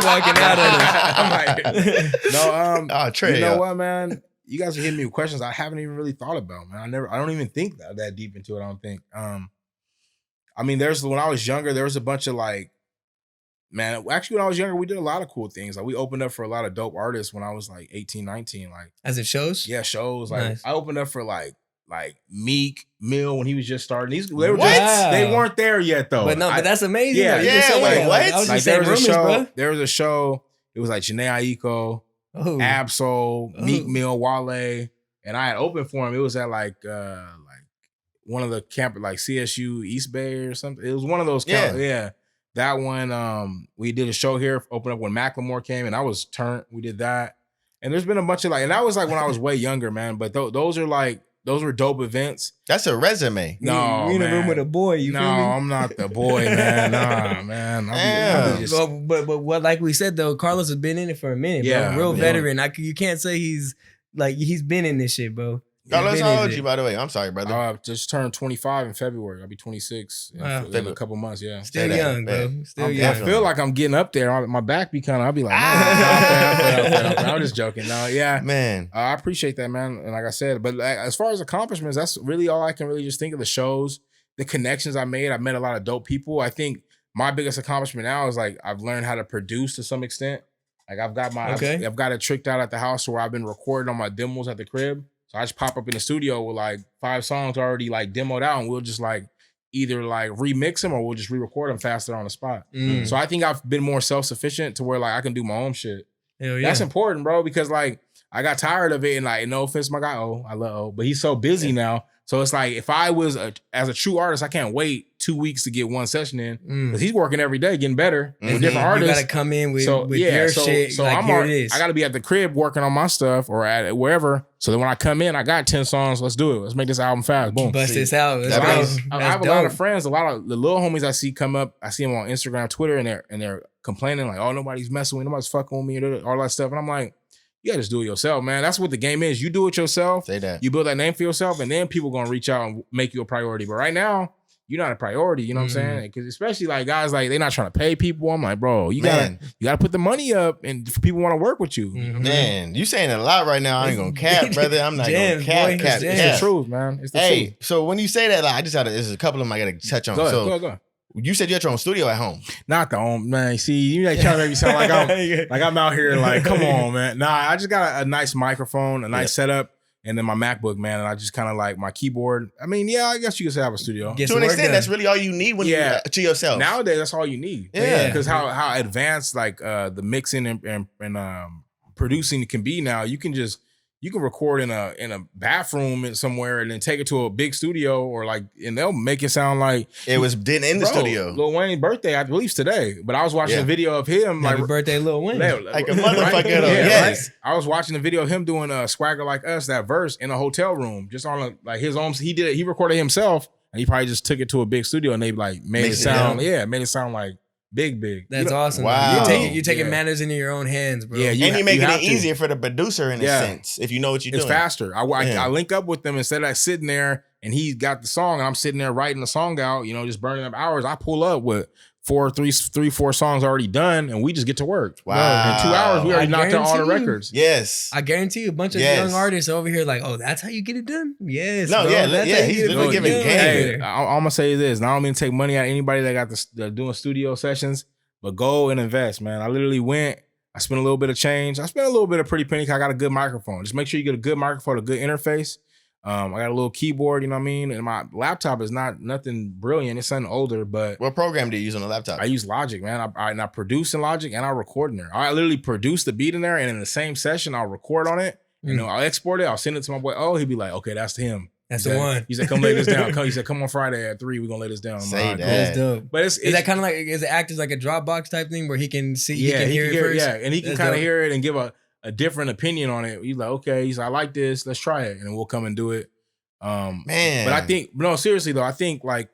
walking out of it. I'm like, no. Trey, you know what, man? You guys are hitting me with questions I haven't even really thought about, man. I don't even think that deep into it. I don't think. I mean, when I was younger, there was a bunch of like, man, actually when I was younger, we did a lot of cool things. Like we opened up for a lot of dope artists when I was like 18, 19. Like as it shows? Yeah, shows. Like nice. I opened up for like Meek Mill when he was just starting. They weren't there yet though. But but that's amazing. Yeah, wait, what? I was like, just saying rumors, bro. There was a show. It was like Jhené Aiko, Absol, Meek Mill, Wale, and I had opened for him. It was at like one of the camp, like CSU East Bay or something. It was one of those. Yeah. That one. We did a show here, opened up when Macklemore came, and I was turned. We did that, and there's been a bunch of like, and that was like when I was way younger, man. But those were dope events. That's a resume. No, you in a room with a boy. You feel me? I'm not the boy, man. Nah, man. But what, like we said though, Carlos has been in it for a minute, bro. Real veteran. You can't say he's been in this shit, bro. Carlos, how old you, by the way? I'm sorry, brother. I just turned 25 in February. I'll be 26 in a couple months. Yeah, still young, bro. Still young. I feel like I'm getting up there. My back be kind of. I'll be like, I'm just joking. No, yeah, man. I appreciate that, man. And like I said, but as far as accomplishments, that's really all I can really just think of. The shows, the connections I made. I've met a lot of dope people. I think my biggest accomplishment now is like I've learned how to produce to some extent. Like I've got I've got it tricked out at the house where I've been recording on my demos at the crib. So I just pop up in the studio with like 5 songs already like demoed out, and we'll just like either like remix them or we'll just re-record them faster on the spot. So I think I've been more self-sufficient to where like I can do my own shit. Hell yeah. That's important, bro, because like I got tired of it, and like no offense, my guy, I love O, but he's so busy now. So it's like if I was as a true artist, I can't wait 2 weeks to get one session in because he's working every day, getting better with different artists. You gotta come in with your shit. So like, here it is. I gotta be at the crib working on my stuff or at wherever. So then when I come in, I got 10 songs. Let's do it. Let's make this album fast. Boom. Bust this out. I have a lot of friends, a lot of the little homies I see come up. I see them on Instagram, Twitter, and they're complaining like, oh, nobody's messing with me, nobody's fucking with me, all that stuff. And I'm like, you gotta just do it yourself, man. That's what the game is. You do it yourself. Say that. You build that name for yourself, and then people gonna reach out and make you a priority. But right now, you're not a priority. You know what I'm saying? Because especially like guys like they're not trying to pay people. I'm like, bro, you gotta put the money up, and people want to work with you. Man, you saying a lot right now. I ain't gonna cap, brother. I'm not gonna cap. It's the truth, man. It's the truth. So when you say that, like, there's a couple of them I gotta touch on. Go ahead. You said you had your own studio at home. Not the home, man. See, you like trying to make me sound like I'm out here like, come on, man. Nah, I just got a nice microphone, a nice setup, and then my MacBook, man. And I just kind of like my keyboard. I mean, yeah, I guess you could say I have a studio. To an extent, that's really all you need when you to yourself. Nowadays, that's all you need. Yeah, because how advanced like the mixing and producing can be now. You can just you can record in a bathroom somewhere and then take it to a big studio or like, and they'll make it sound like it was did in the studio. Lil Wayne's birthday, I believe, today. But I was watching a video of him Happy birthday, Lil Wayne. Like a motherfucker. Yes. Right? I was watching the video of him doing a Swagger Like Us, that verse in a hotel room, just on his own. He recorded himself, and he probably just took it to a big studio and they like made it sound like big. That's awesome. Wow. You're taking matters into your own hands, bro. Yeah, and you're making it easier for the producer in a sense, if you know what you're doing. It's faster. I link up with them instead of sitting there and he got the song and I'm sitting there writing the song out, just burning up hours. I pull up with 4 songs already done and we just get to work. Wow. In 2 hours, we already knocked out all the records. Yes. I guarantee you a bunch of young artists over here like, oh, that's how you get it done? Yes. No, bro. he's literally giving game. Hey, I'm going to say this. And I don't mean to take money out of anybody that got doing studio sessions, but go and invest, man. I literally went, I spent a little bit of change. I spent a little bit of pretty penny because I got a good microphone. Just make sure you get a good microphone, a good interface. I got a little keyboard, you know what I mean? And my laptop is nothing brilliant. It's something older, but... What program do you use on the laptop? I use Logic, man. I produce in Logic and I record in there. I literally produce the beat in there and in the same session, I'll record on it. I'll export it. I'll send it to my boy. Oh, he'd be like, okay, that's him. That's the one. He said, come lay this down. He said, come on Friday at 3, we're going to lay this down. Say that. That's dope. But is that kind of like, is it act as like a Dropbox type thing where he can see, he can hear it first? Yeah, and he can kind of hear it and give a different opinion on it. He's like, okay, he's like, I like this, let's try it. And then we'll come and do it. Man. But I think, no, seriously though, I think like,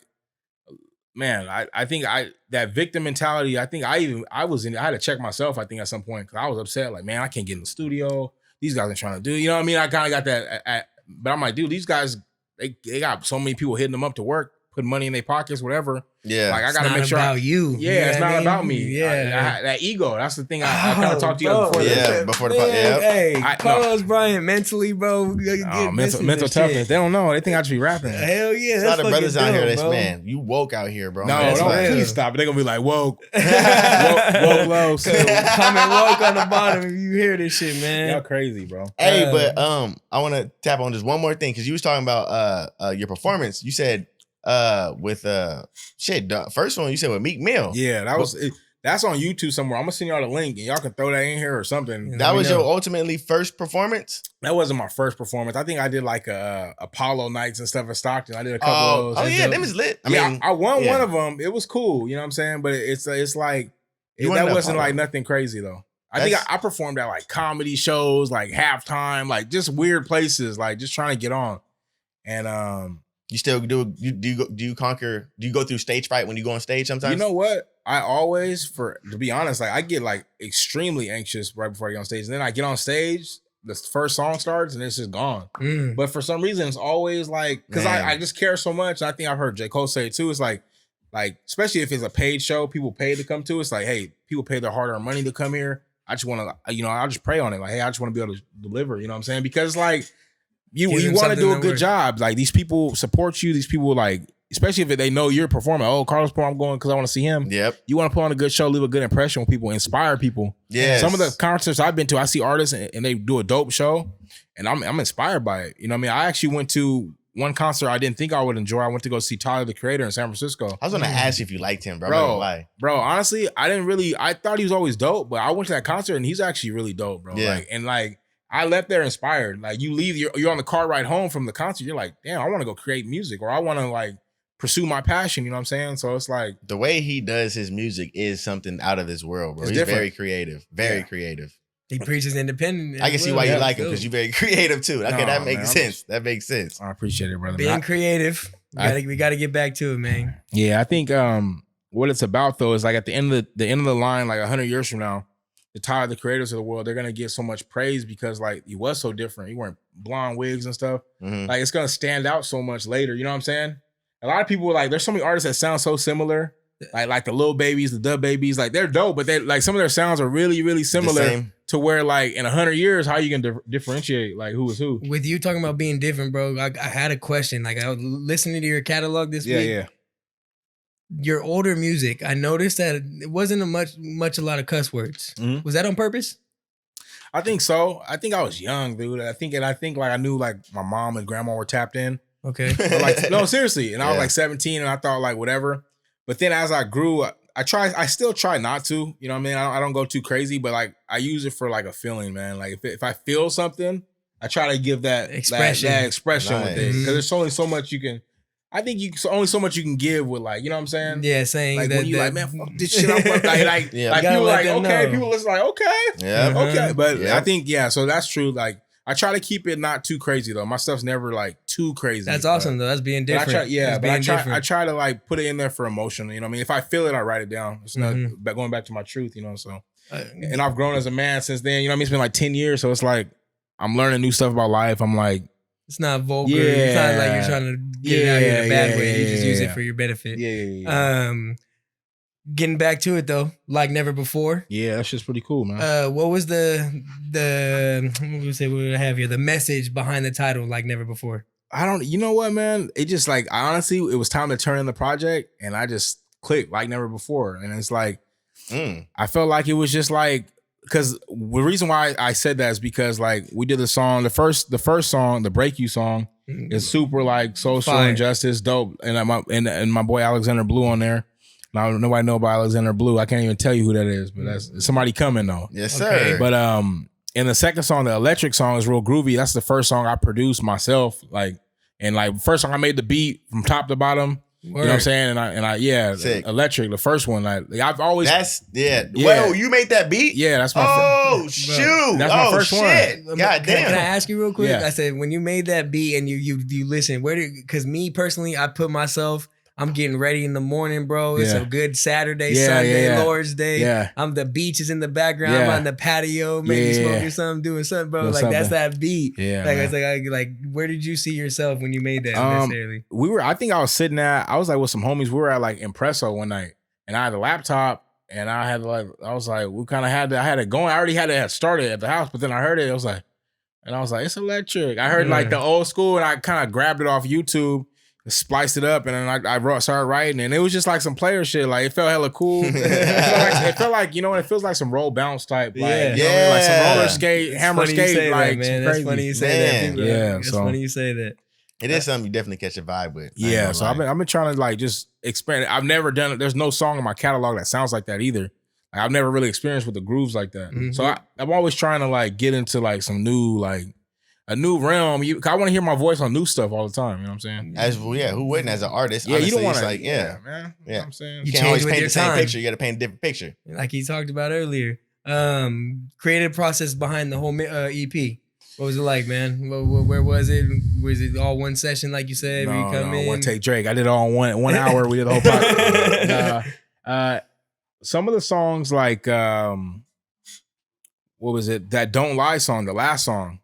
man, I think that victim mentality, I think I had to check myself, I think at some point, because I was upset, like, man, I can't get in the studio. These guys are trying to do, you know what I mean? I kind of got that, but I'm like, dude, these guys, they got so many people hitting them up to work, putting money in their pockets, whatever. Yeah. Like, I got to make sure. It's not about you. Yeah, it's not about me. Yeah. That ego, that's the thing I kind of talked to you before. Yeah, before the podcast. Yeah. Hey, Carlos Bryant, mentally, bro. Mental toughness. They don't know. They think I should be rapping. Hell yeah. There's a lot of brothers out here that's, man, you woke out here, bro. No, please stop it. They're going to be like, woke. woke low. Comment woke on the bottom if you hear this shit, man. Y'all crazy, bro. Hey, but I want to tap on just one more thing, because you was talking about your performance. You said with first one you said with Meek Mill. Yeah, that's on YouTube somewhere. I'm gonna send y'all the link and y'all can throw that in here or something. That was your ultimately first performance? That wasn't my first performance. I think I did like Apollo nights and stuff in Stockton. I did a couple of those. Oh yeah, them is lit. I mean, I won one of them. It was cool, you know what I'm saying? But it's like that wasn't like nothing crazy though. I think I performed at like comedy shows, like halftime, like just weird places, like just trying to get on. And you still do you go through stage fright when you go on stage sometimes? You know what? I always, to be honest, like I get like extremely anxious right before I get on stage. And then I get on stage, the first song starts and it's just gone. But for some reason, it's always like, because I just care so much. And I think I've heard J. Cole say it too. It's like, especially if it's a paid show, people pay to come to. It's like, hey, people pay their hard-earned money to come here. I just want to, I'll just pray on it. Like, hey, I just want to be able to deliver, you know what I'm saying? Because like, you want to do a good job. Like these people support you. These people like, especially if they know you're performing. Oh, Carlos Paul, I'm going because I want to see him. Yep. You want to put on a good show, leave a good impression with people, inspire people. Yeah. Some of the concerts I've been to, I see artists and they do a dope show, and I'm inspired by it. You know what I mean? I actually went to one concert I didn't think I would enjoy. I went to go see Tyler the Creator in San Francisco. I was gonna ask you if you liked him, bro. I'm not gonna lie. Bro, honestly, I thought he was always dope, but I went to that concert and he's actually really dope, bro. Yeah. I left there inspired. Like you leave, you're on the car ride home from the concert. You're like, damn, I want to go create music, or I want to like pursue my passion. You know what I'm saying? So it's like the way he does his music is something out of this world, bro. He's different. Very creative, very creative. He preaches independent. I can see why you like him, because you're very creative too. Okay, that makes sense. That makes sense. I appreciate it, brother. Being creative, we got to get back to it, man. Yeah, I think what it's about though is like at the end of the line, like 100 years from now, the Tyler, the creators of the world, they're gonna get so much praise because like he was so different. He wearing blonde wigs and stuff. Like it's gonna stand out so much later. You know what I'm saying? A lot of people like, there's so many artists that sound so similar. Like the Lil Babies, the Dub Babies, like they're dope, but they like some of their sounds are really, really similar to where like in 100 years, how you can differentiate like who is who? With you talking about being different, bro, I had a question. Like I was listening to your catalog this week. Yeah. Your older music, I noticed that it wasn't a lot of cuss words. Was that on purpose? I think so. I think I was young, dude. I think like I knew like my mom and grandma were tapped in. Okay. But like no, seriously. And I was like 17 and I thought like whatever. But then as I grew, I still try not to, you know what I mean? I don't go too crazy, but like I use it for like a feeling, man. Like if I feel something, I try to give that expression, that expression with it, because Mhm. there's only so much you can. I think only so much you can give with, like, you know what I'm saying? Yeah, saying like that, when you that like, man, fuck this shit. I'm like, Yeah. like You gotta people let like, them okay, know. people listen like, okay, Yeah. okay, but Yep. I think so that's true. Like I try to keep it not too crazy though. My stuff's never like too crazy. That's awesome though. That's being But I different. I try to like put it in there for emotion. You know what I mean? If I feel it, I write it down. It's not going back to my truth, you know. So, and I've grown as a man since then. You know what I mean? It's been like 10 years, so it's like I'm learning new stuff about life. I'm like, it's not vulgar. Yeah. It's not like you're trying to get it out here in a bad way. You just use it for your benefit. Yeah. Getting back to it though, like never before. Yeah, that's just pretty cool, man. What was the what we say we have here? The message behind the title, like never before. You know what, man? It just like, honestly, it was time to turn in the project, and I just clicked like never before. And it's like, I felt like it was just like, because the reason why I said that is because like we did the song, the first song, the Break You song, is super like social injustice, dope, and my boy Alexander Blue on there. Now nobody know about Alexander Blue. I can't even tell you who that is, but that's somebody coming though. Yes, sir. Okay. But in the second song, the electric song is real groovy. That's the first song I produced myself, like, and like first song I made the beat from top to bottom. You know what I'm saying? And I Sick. electric, the first one. I've always Whoa, you made that beat? Yeah, that's my shoot. That's my first shit. one. God damn. Can I ask you real quick? Yeah. I said when you made that beat and you listen, because me personally, I put myself. I'm getting ready in the morning, bro. It's a good Saturday, Sunday, Lord's Day. Yeah. The beach is in the background. I'm on the patio, maybe smoking something, doing something, bro. Like that's that beat. Yeah. Like it's like where did you see yourself when you made that necessarily? I think I was with some homies. We were at like Impresso one night, and I had a laptop, and I had we kind of had I had it going. I already had it started at the house, but then I heard it. I was like, it's electric. I heard like the old school, and I kind of grabbed it off YouTube, spliced it up, and then I started writing, and it was just like some player shit. Like it felt hella cool. it felt like, you know what? It feels like some roll bounce type. Like, like some roller skate, hammer skate. Like, man, that's funny you say that. It's funny you say that. It is something you definitely catch a vibe with. Yeah, so I've been trying to like just expand it. I've never done it. There's no song in my catalog that sounds like that either. Like, I've never really experienced with the grooves like that. Mm-hmm. So I'm always trying to like get into like some new a new realm. I want to hear my voice on new stuff all the time. You know what I'm saying? Who wouldn't as an artist? Yeah, honestly, you don't want to. man. Yeah. You know what I'm saying? You can't always paint the same picture. You got to paint a different picture. Like he talked about earlier. Creative process behind the whole EP. What was it like, man? Where was it? Was it all one session, like you said? No, you come in? one take Drake. I did it all in 1 hour. We did the whole podcast. Some of the songs, like what was it? That Don't Lie song, the last song.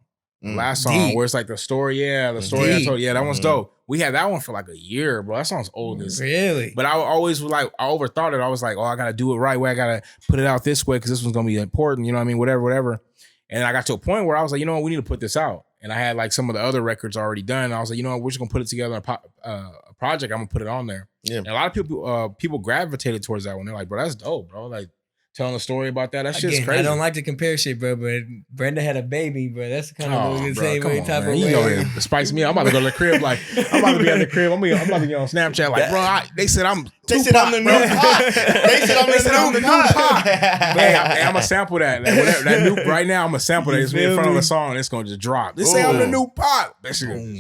Last song Deep. where it's like the story, the story I told. Yeah, that one's Mm-hmm. dope. We had that one for like a year, bro. That song's old as Really? But I always was like, I overthought it. I was like, I gotta do it right way. I gotta put it out this way because this one's gonna be important. You know what I mean? Whatever. And I got to a point where I was like, you know what, we need to put this out. And I had like some of the other records already done. And I was like, you know what, we're just gonna put it together in a project. I'm gonna put it on there. Yeah. And a lot of people gravitated towards that one. They're like, bro, that's dope, bro. Like telling a story about that. That shit's crazy. I don't like to compare shit, bro, but Brenda had a baby, bro. That's kind of the same way type of way. You know it spice me up. I'm about to go to the crib. Like, I'm about to be at the crib. I'm about to get on Snapchat. Like, bro, they said I'm the new pot. They said I'm the new pot. Hey, I'm gonna sample that. Like, whatever, that new right now. I'm gonna sample that. It's in front of a song. And it's gonna just drop. They say I'm the new pot. But from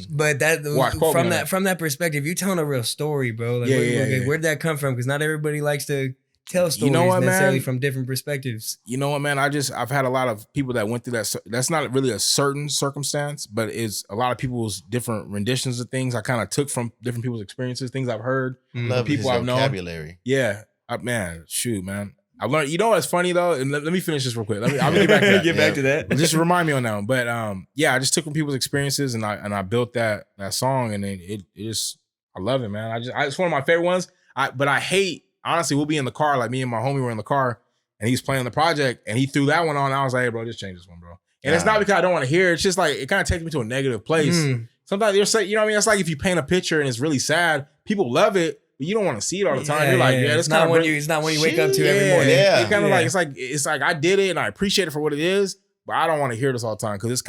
that perspective, you telling a real story, bro. Like, where'd that come from? Because not everybody likes to tell stories necessarily from different perspectives. You know what, man? I've had a lot of people that went through that. That's not really a certain circumstance, but it's a lot of people's different renditions of things I kind of took from different people's experiences, things I've heard, Love people I've known. Vocabulary. Yeah, man. Shoot, man. I learned. You know what's funny though? And let me finish this real quick. I'll get back to that. Back to that. Just remind me on that one. But I just took from people's experiences and I built that song, and it just, I love it, man. It's one of my favorite ones. But I hate. Honestly, we'll be in the car, like me and my homie were in the car, and he's playing the project, and he threw that one on. I was like, hey, bro, just change this one, bro. And it's not because I don't want to hear it. It's just like, it kind of takes me to a negative place. Sometimes you're saying, you know what I mean? It's like if you paint a picture and it's really sad, people love it, but you don't want to see it all the time. You're like, it's not when you wake up to every morning. Yeah. It's kind of like, it's like I did it and I appreciate it for what it is, but I don't want to hear this all the time because it's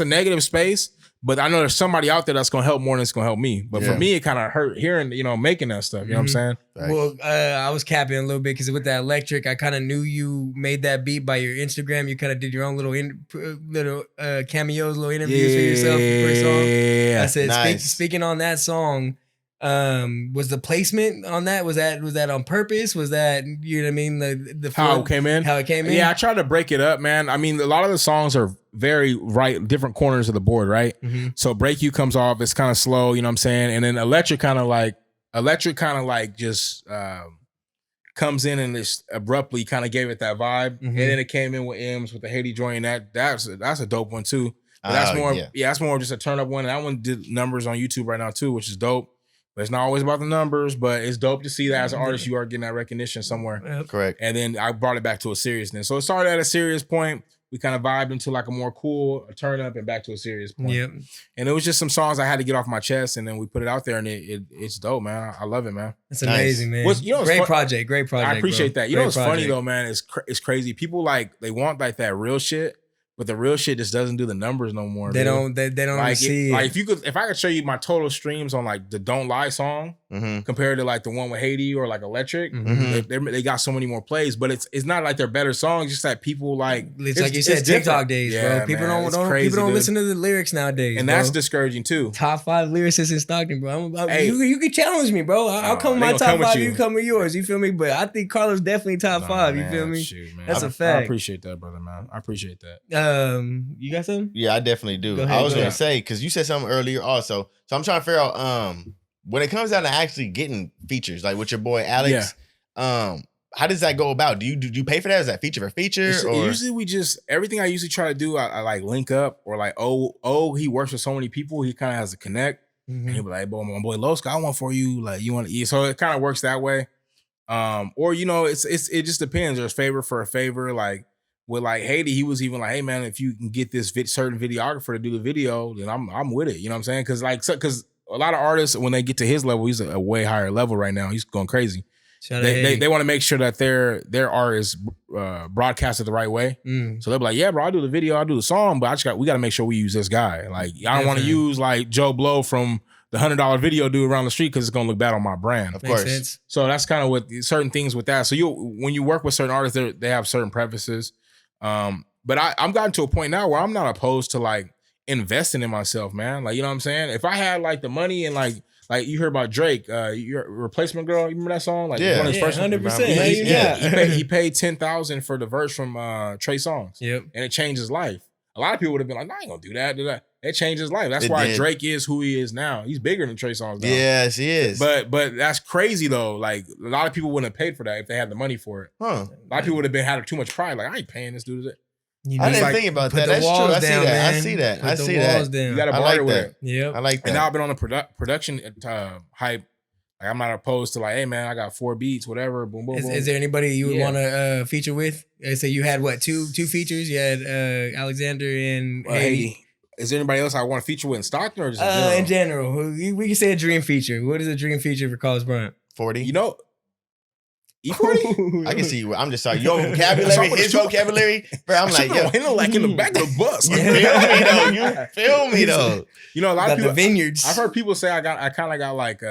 a negative space. But I know there's somebody out there that's gonna help more than it's gonna help me. But for me, it kind of hurt hearing, making that stuff. You know what I'm saying? Well, I was capping a little bit because with that electric, I kind of knew you made that beat by your Instagram. You kind of did your own little cameos, little interviews for yourself per song. I said, speaking on that song, was the placement on that? Was that on purpose? Was that, you know what I mean? The how it came in? How it came in? Yeah, I tried to break it up, man. I mean, a lot of the songs are very different corners of the board, right? Mm-hmm. So Break You comes off, it's kind of slow, you know what I'm saying? And then Electric kind of like just comes in and just abruptly kind of gave it that vibe. Mm-hmm. And then it came in with M's with the Haiti joint. That's a dope one too. But that's more that's more just a turn up one. And that one did numbers on YouTube right now too, which is dope. But it's not always about the numbers, but it's dope to see that as an artist you are getting that recognition somewhere. Yep. Correct. And then I brought it back to a seriousness. So it started at a serious point. We kind of vibed into like a more cool turn up and back to a serious point. Yep. And it was just some songs I had to get off my chest, and then we put it out there, and it's dope, man. I love it, man. It's amazing, man. Great project. I appreciate that. You know what's funny though, man? It's crazy. People they want like that real shit. But the real shit just doesn't do the numbers no more. They don't like see it. Like if I could show you my total streams on like the Don't Lie song compared to like the one with Haiti or like Electric, they got so many more plays. But it's not like they're better songs. Just that people like it's like you said, TikTok days, bro. People don't listen to the lyrics nowadays, and that's discouraging too. Top 5 lyricists in Stockton, bro. You can challenge me, bro. I'll come with my top 5. You come with yours. You feel me? But I think Carlos definitely top 5. You feel me? Shoot, man. That's a fact. I appreciate that, brother, man. I appreciate that. You got something? Yeah, I definitely do. I was gonna say, because you said something earlier also. So I'm trying to figure out when it comes down to actually getting features, like with your boy Alex, how does that go about? Do you pay for that? Is that feature for feature? Or? Usually we just everything I usually try to do, I like link up or like he works with so many people, he kind of has a connect. And he'll be like, boy, my boy Los, I got one for you. Like you want to eat. So it kind of works that way. Or it just depends. There's favor for a favor, like. With like Haiti, he was even like, "Hey man, if you can get this certain videographer to do the video, then I'm with it." You know what I'm saying? Because a lot of artists, when they get to his level, he's a way higher level right now. He's going crazy. They want to make sure that their art is broadcasted the right way. So they'll be like, "Yeah, bro, I'll do the video, I'll do the song, but we got to make sure we use this guy. Like, I don't want to use like Joe Blow from the $100 video dude around the street because it's gonna look bad on my brand, of course." Sense. So that's kind of what certain things with that. So when you work with certain artists, they have certain preferences. But I'm gotten to a point now where I'm not opposed to like investing in myself, man. Like, you know what I'm saying? If I had like the money and like you heard about Drake, your Replacement Girl, you remember that song? Like one of his first 100%. He paid $10,000 for the verse from Trey Songz. Yep. And it changed his life. A lot of people would have been like, "No, I ain't gonna do that." It changed his life. That's why Drake is who he is now. He's bigger than Trey Songz now. Yes, he is. But that's crazy though. Like a lot of people wouldn't have paid for that if they had the money for it. A lot of people would have had too much pride. Like, I ain't paying this dude. I didn't think about that. That's true. I see that. I see that. You got to barter with it. Yeah, I like that. And now I've been on the production hype. Like, I'm not opposed to like, "Hey man, I got 4 beats, whatever." Boom, boom, boom. Is there anybody you would want to feature with? So you had what, two features? You had Alexander and Haiti. Is there anybody else I want to feature with in Stockton or just in general? We can say a dream feature. What is a dream feature for Carlos Bryant? 40. You know, E40? I can see you. I'm just sorry. Your vocabulary, his vocabulary. Bro, I'm like, yo. Like in the back of the bus. You feel me though. You know, a lot of people. The vineyards. I've heard people say I kind of got like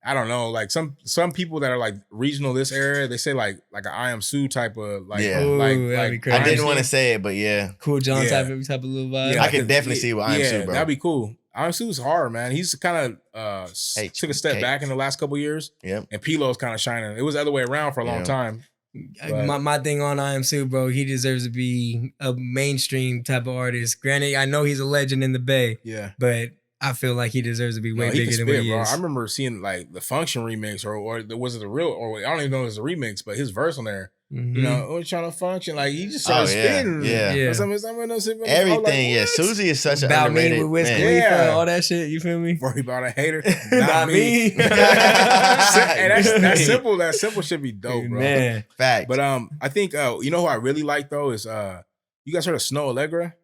I don't know, like some people that are like regional this area, they say like an I Am Sue type of like. Yeah. Like I didn't want to say it, but yeah. Cool John type of little vibe. Yeah, I can definitely see what I Am Sue, bro. That'd be cool. I Am Sue's hard, man. He's kind of took a step back in the last couple of years. Yep. And Pilo's kind of shining. It was the other way around for a long time. My thing on I Am Sue, bro, he deserves to be a mainstream type of artist. Granted, I know he's a legend in the Bay. Yeah. But I feel like he deserves to be way bigger than what he is. I remember seeing like the Function remix, or was it the real? Or I don't even know if it was a remix, but his verse on there, you know, we're trying to function. Like he just started spitting. Yeah. Everything. Yeah. Susie is such an about underrated me with Wiz Khalifa, all that shit. You feel me? Worry about a hater, not me. Hey, that simple. That simple should be dope, bro. Man, fact. But I think you know who I really like though is you guys heard of Snow Allegra?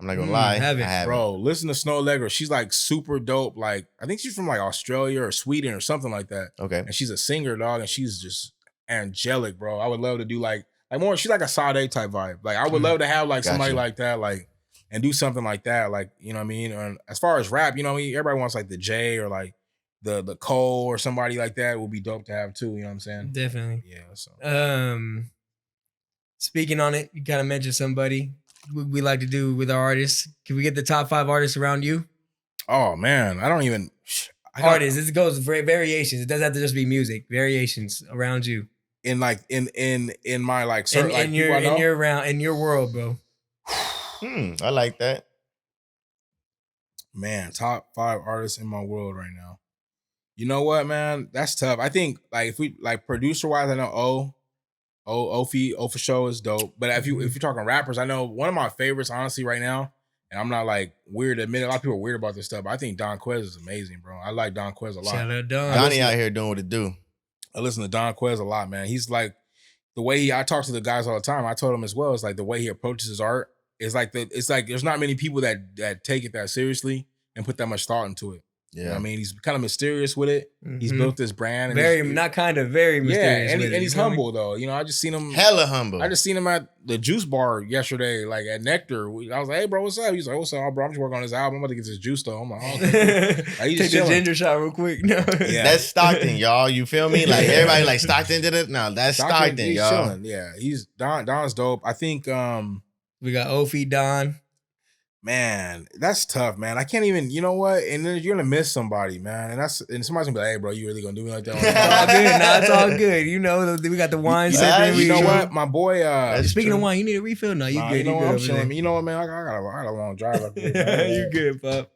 I'm not gonna lie. I haven't. Bro, listen to Snow Allegra. She's like super dope. Like, I think she's from like Australia or Sweden or something like that. Okay. And she's a singer, dog, and she's just angelic, bro. I would love to do like like more. She's like a Sade type vibe. Like I would love to have like somebody Gotcha. like that, like and do something like that. Like you know what I mean. And as far as rap, you know, everybody wants like the Jay or like the Cole or somebody like that would be dope to have too. You know what I'm saying? Definitely. Yeah. So speaking on it, you kind of mentioned somebody we like to do with our artists. Can we get the top 5 artists around you? oh man, I don't even Artists. This goes for variations. It doesn't have to just be music. Variations around you. in like in my like In, certain like in people I know. in your world, bro. I like that. Man, top 5 artists in my world right now. You know what, man? That's tough. I think like if we like producer wise, I know O for sure is dope. But if you're talking rappers, I know one of my favorites, honestly, right now, and I'm not like weird to admit it, a lot of people are weird about this stuff, but I think Don Quez is amazing, bro. I like Don Quez a lot. Shout out Don. Donnie out here doing what it do. I listen to Don Quez a lot, man. He's like the way I talk to the guys all the time. I told him as well. It's like the way he approaches his art. It's like there's not many people that take it that seriously and put that much thought into it. Yeah, You know what I mean, he's kind of mysterious with it. He's Mhm. built this brand. And Very he's- not kind of very mysterious. Yeah, and, with and it, he's you feel me? humble though. You know, I just seen him. hella humble. I just seen him at the juice bar yesterday, like at Nectar. I was like, "Hey, bro, what's up?" He's like, "What's up, bro? I'm just working on this album. I'm about to get this juice though." I'm like, "Oh, okay." Like, he's Take just the chilling. ginger shot real quick. No. Yeah. That's Stockton, y'all. You feel me? Like everybody like Stockton did it. No, that's Stockton, he's y'all. chilling. Yeah, he's Don's dope. I think, We got Ophie Don. man, that's tough, man. I can't even. You know what? And then you're gonna miss somebody, man. And somebody's gonna be like, "Hey, bro, you really gonna do me like that?" It's all good. Nah, it's all good. You know, we got the wine Yeah, sipping. You know We- what, my boy? That's Speaking of true. wine, you need a refill? No, you Nah, good. you know You what? good I'm over chilling. there. You know what, man? I got a long drive up there. You good, Pop.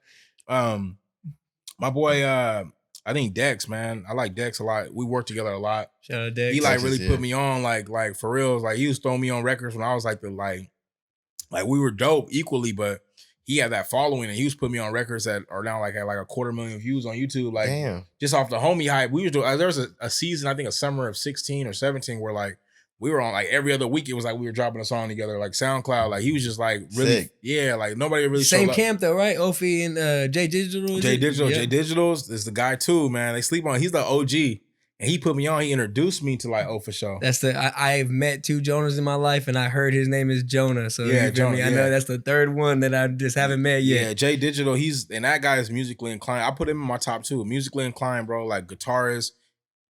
My boy, I think Dex, man. I like Dex a lot. We work together a lot. Shout out Dex. He like Texas, really yeah. put me on, like for reals. Like he was throwing me on records when I was like like we were dope equally, but he had that following and he was putting me on records that are now like at like 250,000 views on YouTube. Like Damn. just off the homie hype. We was doing. There was a season, I think a summer of 16 or 17, where like we were on like every other week. It was like we were dropping a song together, like SoundCloud. Like he was just like really, Sick. yeah. Like nobody really Same showed up. camp though, right? Ophie and Jay Digital. is Jay it? Digital, Yeah. Jay Digital's is the guy too, man. They sleep on. He's the OG, and he put me on. He introduced me to like for sure. That's the I've met 2 Jonas in my life, and I heard his name is Jonah. So Yeah, you feel Jonah, me? I yeah. know that's the 3rd one that I just haven't met yet. Yeah, Jay Digital. And that guy is musically inclined. I put him in my top 2. Musically inclined, bro. Like guitarist,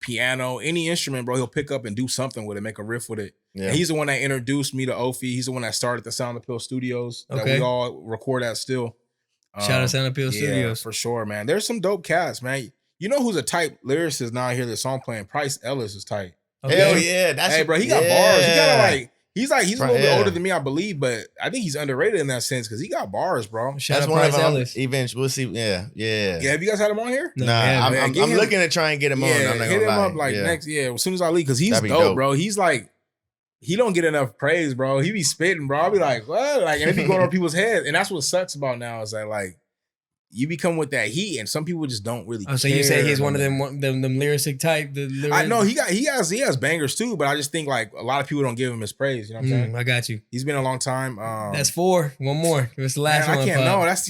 piano, any instrument, bro. He'll pick up and do something with it, make a riff with it. Yeah. And he's the one that introduced me to Ophie. He's the one that started the Sound Appeal Studios that Okay. we all record at still. Shout out Sound Appeal yeah, Studios. for sure, man. There's some dope cats, man. You know who's a type lyricist now? I hear this song playing. Price Ellis is tight. Hell yeah. That's Hey, bro, he got bars. He got like he's a little bit Yeah. older than me, I believe, but I think he's underrated in that sense because he got bars, bro. Shout That's out one of Price them. Ellis. Eventually, we'll see. Yeah. Yeah, have you guys had him on here? No, Nah, yeah, I'm, man, I'm, get I'm him- looking to try and get him on. I'm not hit gonna him lie. up like Yeah. next, as soon as I leave, because he's That'd be dope, dope. bro. He's like, he don't get enough praise, bro. He be spitting, bro. I'll be like, what? Like, and it be going over people's heads, and that's what sucks about now is that like you become with that heat, and some people just don't really. Oh, so you say he's care, one of man. them lyric type? I know he has bangers too, but I just think like a lot of people don't give him his praise. You know what I'm saying? I got you. He's been a long time. That's 4. One more. It's the last man, one. I can't Pop. know. That's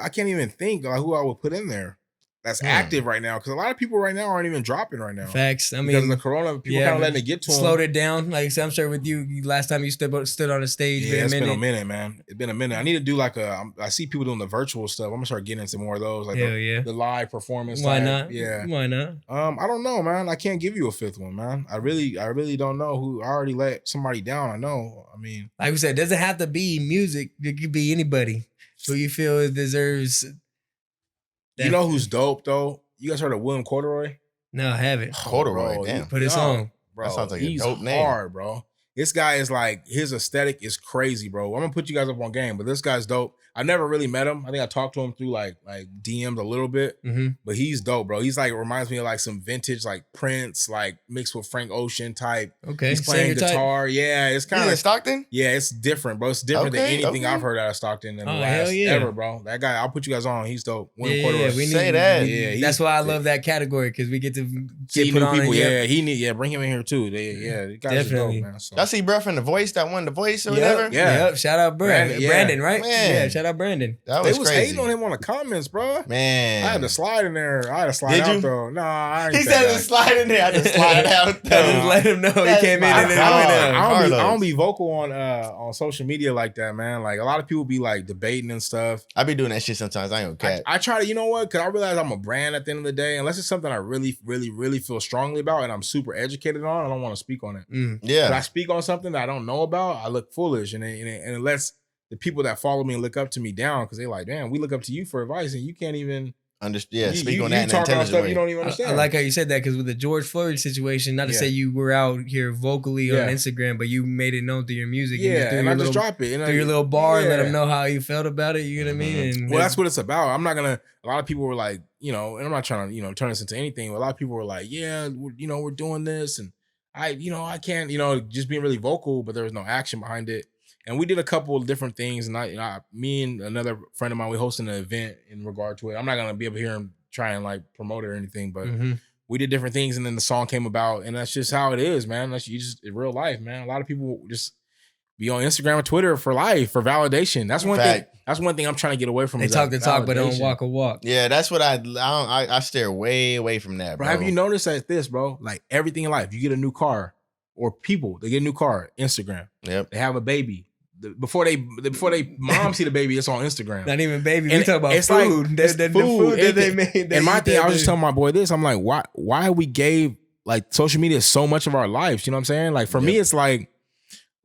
I can't even think like who I would put in there. That's active right now because a lot of people right now aren't even dropping right now. Facts. I because of mean, the corona, people kind of letting it get to them. slowed it down. Like I'm sure with you, last time you stood on the stage. Yeah, it's been a minute, man. It's been a minute. I need to do like I see people doing the virtual stuff. I'm gonna start getting into more of those, like Hell yeah. the live performance. Why type. not? Yeah. Why not? I don't know, man. I can't give you a 5th one, man. I really don't know who. I already let somebody down. I know. I mean, Like we said, it doesn't have to be music. It could be anybody who you feel deserves. you know who's dope though? You guys heard of William Corduroy? No, I haven't. Corduroy, Bro, damn. Put it on. Bro, That sounds like a he's dope name. hard, bro. This guy is like, his aesthetic is crazy, bro. I'm gonna put you guys up on game, but this guy's dope. I never really met him. I think I talked to him through like DMs a little bit, but he's dope, bro. He's like, reminds me of like some vintage like Prince, like mixed with Frank Ocean type. Okay. He's playing Singer type? guitar. Yeah, it's kind He's of in Stockton? yeah, it's different, bro. It's different than Okay, anything okay. I've heard out of Stockton in the Oh, last hell yeah. ever, bro. That guy, I'll put you guys on. He's dope. William Corduroy. we need Say that. Yeah, that's he's- why I love that category because we get to See get put new on. people. and Yeah, bring him in here too. The guys Definitely. are dope, man. So. Y'all see bruh from The Voice that won The Voice or Yep, whatever? Yeah. Yep. Shout out Brandon, yeah. Brandon, right? Man, Yeah. Shout Shout out Brandon. That They was was crazy. hating on him on the comments, bro. Man, I had to slide in there. I had to slide Did out you? though. No, I ain't He that said guy. to slide in there. I had to slide out. Just let him know he That's came in my and then dog. went out. I don't Carlos. be vocal on social media like that, man. Like a lot of people be like debating and stuff. I be doing that shit sometimes. I ain't gonna cap. I try to, you know what? Because I realize I'm a brand at the end of the day. Unless it's something I really, really, really feel strongly about and I'm super educated on, I don't want to speak on it. Yeah. If I speak on something that I don't know about, I look foolish, and it lets the people that follow me and look up to me down because they're like, damn, we look up to you for advice and you can't even Speak on that you in talk an about intelligent stuff way. you don't even understand. I like how you said that because with the George Floyd situation, not to Yeah. say you were out here vocally Yeah. on Instagram, but you made it known through your music. Yeah, threw and your I just little, drop it. And through your little bar and let yeah. them know how you felt about it. You know what I mean? And Well, that's what it's about. I'm not gonna. A lot of people were like, you know, and I'm not trying to, turn this into anything. But a lot of people were like, yeah, we're doing this, and I can't, just being really vocal, but there was no action behind it. And we did a couple of different things, and me and another friend of mine, we hosted an event in regard to it. I'm not gonna be able to hear him try and like promote it or anything, but we did different things, and then the song came about, and that's just how it is, man. That's just in real life, man. A lot of people just be on Instagram or Twitter for life, for validation. That's one thing. That's one thing I'm trying to get away from. They is talk that the talk, but don't validation. walk a walk. Yeah, that's what I steer way away from that, bro. Bro, have you noticed that this, bro? Like everything in life, you get a new car, or people they get a new car, Instagram. Yep. They have a baby. Before they mom see the baby, it's on Instagram. Not even baby. And we talk about it's food. like, The it's food that they anything. made. And my thing, I was just telling telling my boy this. I'm like, why we gave like social media so much of our lives? You know what I'm saying? Like for me, it's like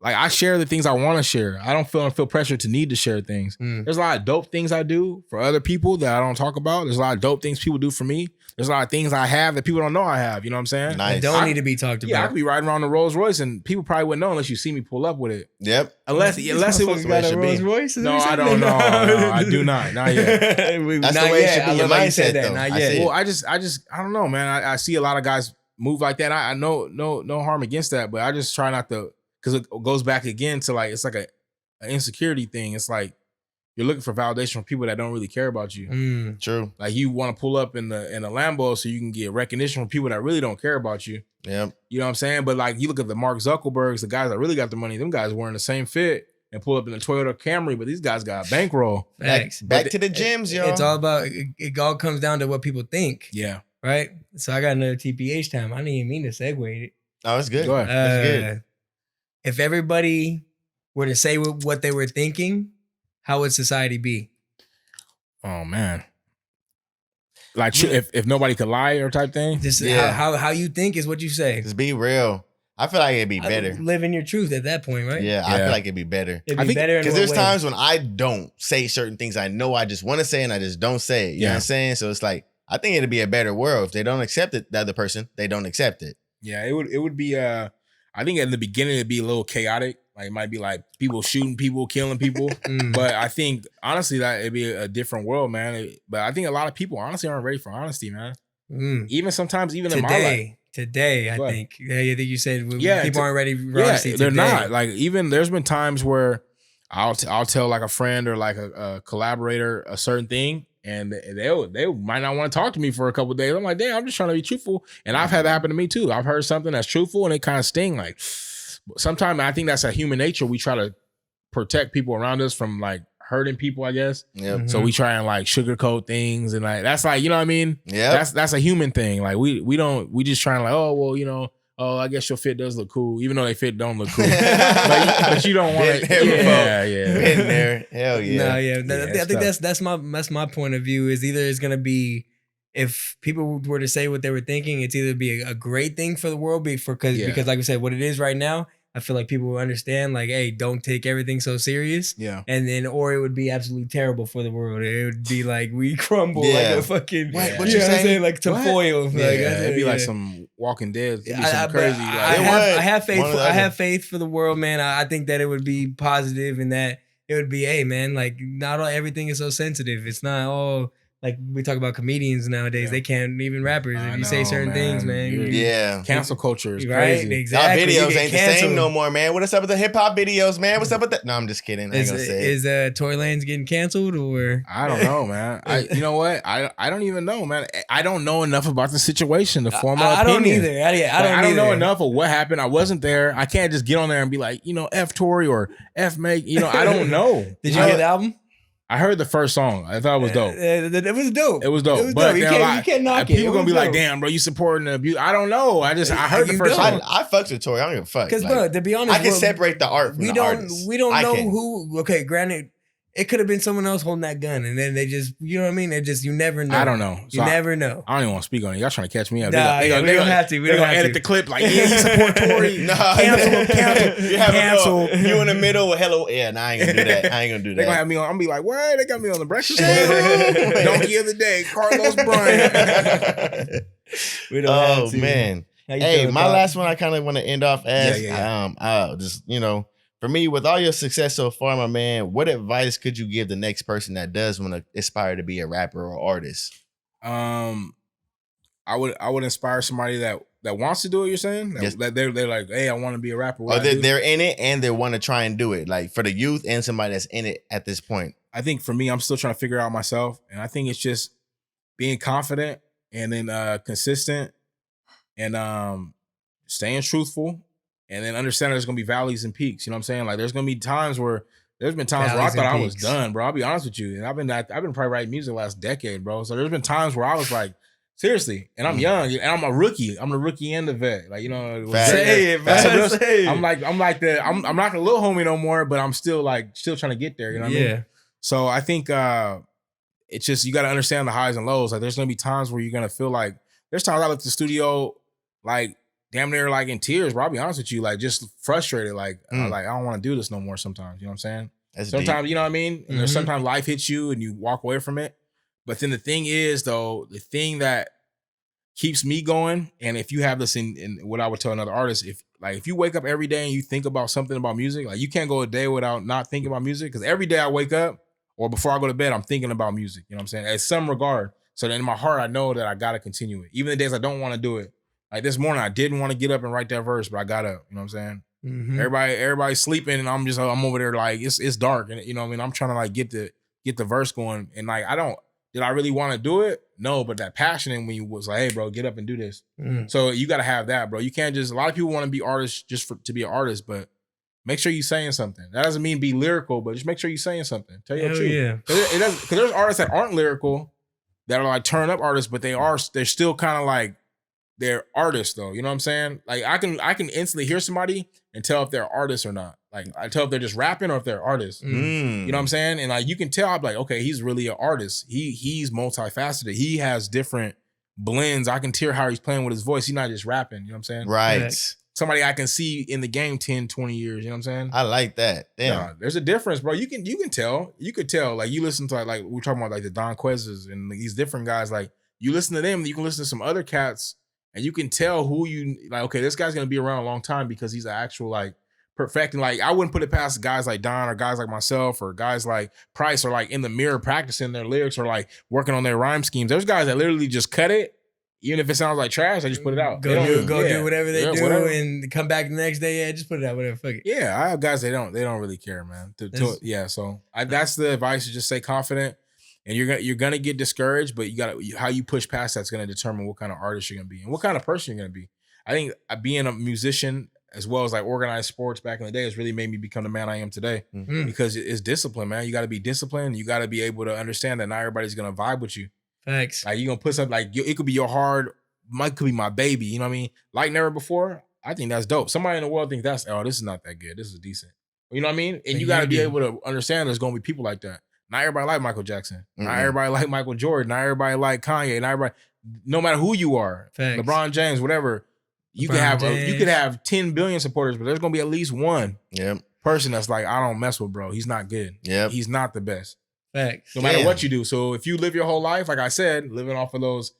I share the things I want to share. I don't feel pressure to need to share things. There's a lot of dope things I do for other people that I don't talk about. There's a lot of dope things people do for me. There's a lot of things I have that people don't know I have. You know what I'm saying? Nice. don't need to be talked about. Yeah, I could be riding around the Rolls Royce and people probably wouldn't know unless you see me pull up with it. Yep. Unless it was the way it should be. Rolls Royce. No, I don't know. No, I do not. Not yet. That's Not the way it yet. should be. I Your love how you said mindset, that. though. Not I yet. see it. Well, I don't know, man. I see a lot of guys move like that. I know no harm against that, but I just try not to, because it goes back again to like, it's like an insecurity thing. It's like you're looking for validation from people that don't really care about you. True. Like you want to pull up in a Lambo so you can get recognition from people that really don't care about you. Yep. You know what I'm saying? But like you look at the Mark Zuckerbergs, the guys that really got the money, them guys wearing the same fit and pull up in a Toyota Camry, but these guys got a bankroll. Facts. Back to the gyms, yo. It's all about. It all comes down to what people think. Yeah. Right. So I got another TPH time. I didn't even mean to segue it. Oh, it's good. Go ahead. That's good. If everybody were to say what they were thinking, how would society be? Oh man. Like if nobody could lie or type thing. Just Yeah. how you think is what you say. Just be real. I feel like it'd be better. Living your truth at that point, right? Yeah, I feel like it'd be better. It'd I be think- better in Because what there's way? times when I don't say certain things I know I just want to say and I just don't say it. You know what I'm saying? So it's like, I think it'd be a better world. If they don't accept it, the other person, they don't accept it. Yeah, it would be I think in the beginning it'd be a little chaotic. Like it might be like people shooting people, killing people. But I think honestly that it'd be a different world, man. But I think a lot of people honestly aren't ready for honesty, man. Even sometimes, even in my life. Today, I What? think. Yeah, I think you said Yeah, people aren't ready for Yeah, honesty they're today. not. Like even there's been times where I'll tell like a friend or like a collaborator a certain thing, and they might not want to talk to me for a couple of days. I'm like, damn, I'm just trying to be truthful, and I've had that happen to me too. I've heard something that's truthful, and it kind of sting. Like sometimes I think that's a human nature. We try to protect people around us from like hurting people, I guess. Yep. So we try and like sugarcoat things, and like that's like, you know what I mean? Yeah. That's a human thing. Like we just trying to like, oh well, I guess your fit does look cool, even though they fit don't look cool. but you don't want Been there to. Yeah. Been there. Hell yeah. No, yeah. Yeah, I think that's my point of view. Is either it's gonna be, if people were to say what they were thinking, it's either be a great thing for the world, because like we said, what it is right now, I feel like people will understand, like, hey, don't take everything so serious. Yeah. And then, or it would be absolutely terrible for the world. It would be like we crumble like Yeah. a fucking, What you know what I'm saying? Like to What? foil. Yeah, Like, it'd be like some Walking Dead. It'd be some crazy. I have faith. One or the I other. have faith for the world, man. I think that it would be positive, and that it would be, hey, man, like not all everything is so sensitive. It's not all like we talk about comedians nowadays. Yeah. They can't, even rappers. I If you say know, certain man. things, man, Yeah. Cancel culture is right? crazy. Exactly. Y'all You videos get ain't the canceled. same no more, man. What's up with the hip hop videos, man? What's up with that? No, I'm just kidding. I ain't gonna say it. Is Tory Lanez getting canceled or? I don't know, man. You know what? I don't even know, man. I don't know enough about the situation to form an I opinion. don't either. I don't know either. enough of what happened. I wasn't there. I can't just get on there and be like, F Tory or F Make. I don't know. Did you hear the album? I heard the first song. I thought it was dope. It was dope. It was dope. It was but dope. You can't knock it. People gonna be like, damn, bro, you supporting the abuse. I don't know. I heard the first song. I fucks with Tory. I don't give a fuck. Because, bro, to be honest, I can separate the art from the artist. We don't know who. Okay, granted, it could have been someone else holding that gun, and then they just, you know what I mean? You never know. I don't know. You never know. I don't even want to speak on it. Y'all trying to catch me up. Nah, we don't have to. We don't have to edit the clip like, yeah, you support Tory. No, cancel. You in the middle with hello. Yeah, nah, I ain't gonna do that. I ain't gonna do that. They gonna have me on. I'm gonna be like, what? They got me on the breakfast table. Donkey of the day, Carlos Bryant. We don't have to. Oh man. Hey, my last one I kind of want to end off as just, you know, for me, with all your success so far, my man, what advice could you give the next person that does want to aspire to be a rapper or artist? I would inspire somebody that wants to do it. You're saying that they're like, hey, I want to be a rapper. They're in it and they want to try and do it. Like for the youth and somebody that's in it at this point. I think for me, I'm still trying to figure out myself, and I think it's just being confident and then consistent and staying truthful. And then understand there's gonna be valleys and peaks. You know what I'm saying? Like there's gonna be times where there's been times where I thought I was done, bro. I'll be honest with you. And I've been probably writing music the last decade, bro. So there's been times where I was like, seriously, and I'm young and I'm a rookie. I'm the rookie and the vet. Like, you know, say it, man. I'm not the little homie no more, but I'm still trying to get there. You know what I mean? So I think it's just you gotta understand the highs and lows. Like there's gonna be times where you're gonna feel like there's times I left the studio like damn near like in tears, bro. I'll be honest with you, like just frustrated. Like, I don't want to do this no more sometimes. You know what I'm saying? Sometimes, deep. You know what I mean? And there's sometimes life hits you and you walk away from it. But then the thing is, though, the thing that keeps me going, and if you have this in what I would tell another artist, if you wake up every day and you think about something about music, like you can't go a day without not thinking about music. Because every day I wake up or before I go to bed, I'm thinking about music. You know what I'm saying? At some regard. So then in my heart, I know that I got to continue it. Even the days I don't want to do it. Like this morning, I didn't want to get up and write that verse, but I got up. You know what I'm saying? Mm-hmm. Everybody's sleeping, and I'm over there like it's dark, and you know what I mean. I'm trying to like get the verse going, and like did I really want to do it? No, but that passion in me was like, hey, bro, get up and do this. So you got to have that, bro. You can't just. A lot of people want to be artists just to be an artist, but make sure you're saying something. That doesn't mean be lyrical, but just make sure you're saying something. Tell you the truth. Yeah. Because there's artists that aren't lyrical that are like turn up artists, but they're still kind of like. They're artists though, you know what I'm saying? Like I can instantly hear somebody and tell if they're artists or not. Like I tell if they're just rapping or if they're artists. You know what I'm saying? And like you can tell, I'm like, okay, he's really an artist. He's multifaceted. He has different blends. I can hear how he's playing with his voice. He's not just rapping, you know what I'm saying? Right. Like, somebody I can see in the game 10, 20 years, you know what I'm saying? I like that. Damn. Yeah, there's a difference, bro. You can tell. You could tell. Like you listen to like we're talking about like the Don Quez's and like, these different guys. Like you listen to them, you can listen to some other cats. And you can tell who you like, okay, this guy's gonna be around a long time because he's an actual like perfecting. Like I wouldn't put it past guys like Don or guys like myself or guys like Price or like in the mirror practicing their lyrics or like working on their rhyme schemes. There's guys that literally just cut it. Even if it sounds like trash, they just put it out. Go do whatever they do and come back the next day. Yeah, just put it out, whatever. Fuck it. Yeah, I have guys they don't really care, man. So that's the advice: is just stay confident. And you're gonna get discouraged, but how you push past that's gonna determine what kind of artist you're gonna be and what kind of person you're gonna be. I think being a musician as well as like organized sports back in the day has really made me become the man I am today because it's discipline, man. You got to be disciplined. You got to be able to understand that not everybody's gonna vibe with you. Thanks. Like you're gonna put something like it could be your hard, could be my baby. You know what I mean? Like never before. I think that's dope. Somebody in the world thinks this is not that good. This is decent. You know what I mean? And you got to be able to understand there's gonna be people like that. Not everybody like Michael Jackson. Not everybody like Michael Jordan. Not everybody like Kanye. Not everybody. No matter who you are, Thanks. LeBron James, whatever. You could have 10 billion supporters, but there's gonna be at least one person that's like, I don't mess with bro. He's not good. He's not the best. Thanks. No matter what you do. So if you live your whole life, like I said, living off of those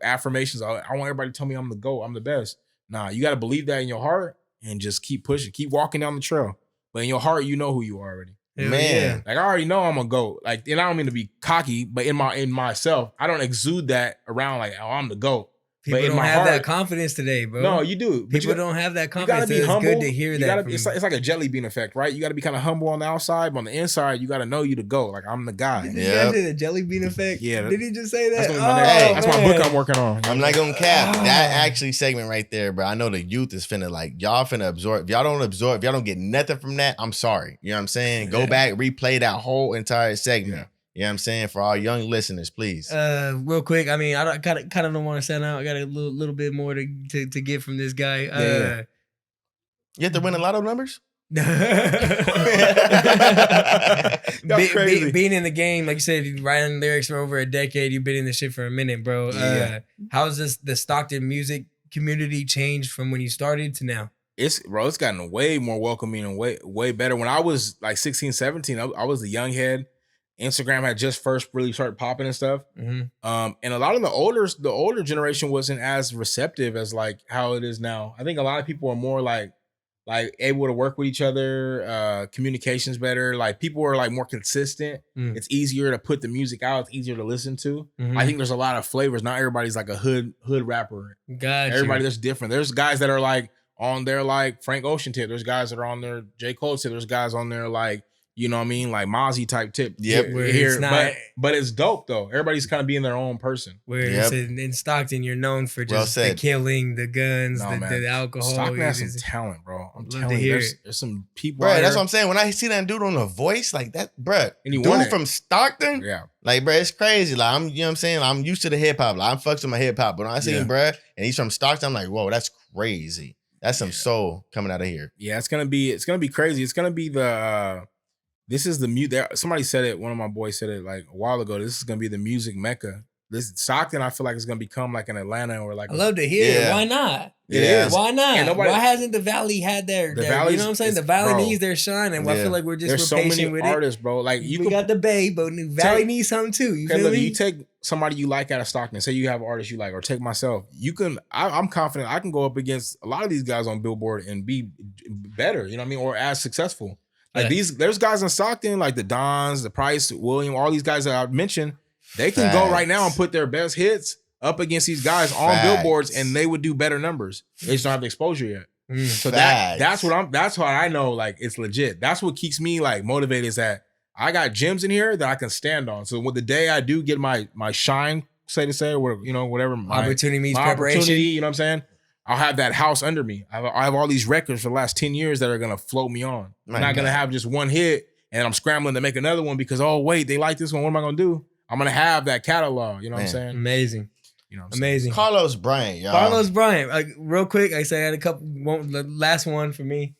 affirmations, I want everybody to tell me I'm the GOAT. I'm the best. Nah, you got to believe that in your heart and just keep pushing, keep walking down the trail. But in your heart, you know who you are already. Man, like I already know I'm a GOAT. Like, and I don't mean to be cocky, but in myself, I don't exude that around like, oh, I'm the GOAT. People but in don't my have heart, that confidence today, bro. No, you do. But People don't have that you confidence. gotta be It's humble. good to hear that. It's like a jelly bean effect, right? You got to be kind of humble on the outside, but on the inside, you got to know you to go. Like I'm the guy. Did this guy say the jelly bean effect? Yeah. Did he just say that? That's my book I'm working on. I'm not gonna cap that actually segment right there, bro. I know the youth is finna like y'all finna absorb. If y'all don't get nothing from that, I'm sorry. You know what I'm saying? Go back, replay that whole entire segment. Yeah. You know what I'm saying? For our young listeners, please. Real quick, I mean, I kind of don't want to sound out. I got a little bit more to get from this guy. You have to win a lot of numbers? Crazy. Being in the game, like you said, writing lyrics for over a decade, you've been in this shit for a minute, bro. How's the Stockton music community changed from when you started to now? It's gotten way more welcoming and way better. When I was like 16, 17, I was a young head. Instagram had just first really started popping and stuff. And a lot of the older generation wasn't as receptive as like how it is now. I think a lot of people are more like able to work with each other, communications better. Like people are like more consistent. It's easier to put the music out. It's easier to listen to. I think there's a lot of flavors. Not everybody's like a hood rapper. Gotcha. Everybody that's different. There's guys that are like on their like Frank Ocean tip. There's guys that are on their J. Cole tip. There's guys on their like, you know what I mean? Like Mozzie type tip. Yep. Here. But it's dope though. Everybody's kind of being their own person. Whereas in Stockton, you're known for just the killing, the guns, the alcohol. Stockton has some talent, bro. I'm telling you, there's some people. Bro, that's what I'm saying. When I see that dude on The Voice, like that, bro, dude from Stockton, like, bro, it's crazy. Like, you know what I'm saying? I'm used to the hip hop. Like, I'm fucks with my hip hop, but when I see him, bro, and he's from Stockton, I'm like, whoa, that's crazy. That's some soul coming out of here. Yeah, it's gonna be crazy. It's gonna be this is the music. Somebody said it. One of my boys said it like a while ago. This is gonna be the music mecca. This Stockton, I feel like it's gonna become like an Atlanta or like. I love to hear it. Why not? It is. Why not? Why hasn't the Valley had their you know what I'm saying? The Valley needs their shine, and I feel like there's so many artists, bro. Like we got the Bay, but Valley needs something too. You feel me? You take somebody you like out of Stockton. Say you have artists you like, or take myself. You can. I'm confident I can go up against a lot of these guys on Billboard and be better. You know what I mean? Or as successful. Like there's guys in Stockton, like the Dons, the Price, William, all these guys that I've mentioned, they can go right now and put their best hits up against these guys on billboards, and they would do better numbers. They just don't have the exposure yet. So that's what I know, like it's legit. That's what keeps me like motivated, is that I got gems in here that I can stand on. So when the day I do get my shine, say to say, or whatever, my opportunity meets preparation. You know what I'm saying? I'll have that house under me. I have all these records for the last 10 years that are going to float me on. I'm not going to have just one hit and I'm scrambling to make another one because, oh, wait, they like this one. What am I going to do? I'm going to have that catalog. You know what I'm saying? Amazing. You know amazing. Carlos Bryant, y'all. Carlos Bryant. Like, real quick, I had a couple, the last one for me.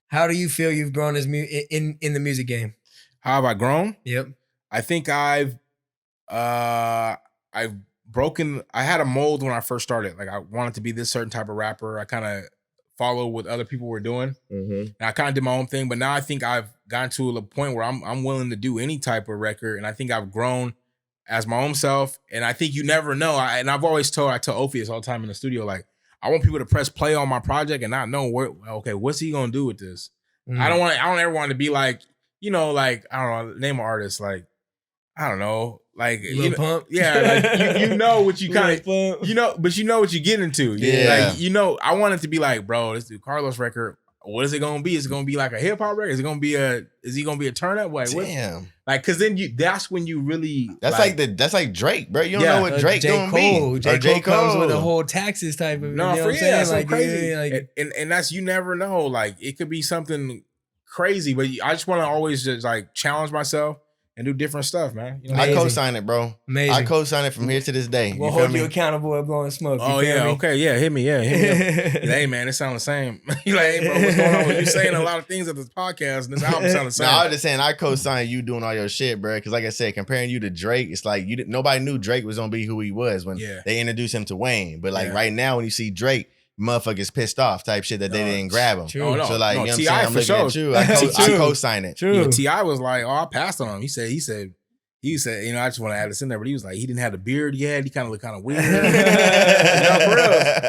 How do you feel you've grown as in the music game? How have I grown? Yep. I think I've broken. I had a mold when I first started. Like I wanted to be this certain type of rapper. I kind of followed what other people were doing, and I kind of did my own thing. But now I think I've gotten to a point where I'm willing to do any type of record, and I think I've grown as my own self. And I think you never know. I tell Ophius all the time in the studio, like I want people to press play on my project and not know what's he gonna do with this. I don't ever want to be like, like I don't know, name an artist, like I don't know. Like Pump. Yeah, like you know what you kind of but you know what you get into. Yeah. Like I want it to be like, bro, this dude Carlos record. What is it gonna be? Is it gonna be like a hip hop record? Is he gonna be a turn up? Like damn. Like cause then that's when you really that's like Drake, bro. You don't know what Drake gonna be. J. Cole comes with a whole taxes type of that's like crazy. And that's, you never know. Like it could be something crazy, but I just want to always just like challenge myself and do different stuff, man. I co-sign it, bro. Amazing. I co-sign it from here to this day. We'll hold you accountable at Blowin Smoke. Oh yeah, okay, yeah, hit me up. Hey man, it sounds the same. You're like, hey bro, what's going on? You saying a lot of things at this podcast, and this album sounds the same. No, I was just saying I co-sign you doing all your shit, bro. Because like I said, comparing you to Drake, it's like nobody knew Drake was gonna be who he was when they introduced him to Wayne. But like right now, when you see Drake, motherfuckers pissed off type shit that they didn't grab him. True. So like, you know what I'm saying? I'm looking at you. I co-sign it. True. T.I. was like, I passed on him. He said. He said, I just want to add this in there, but he was like, he didn't have the beard yet. He kind of looked kind of weird. For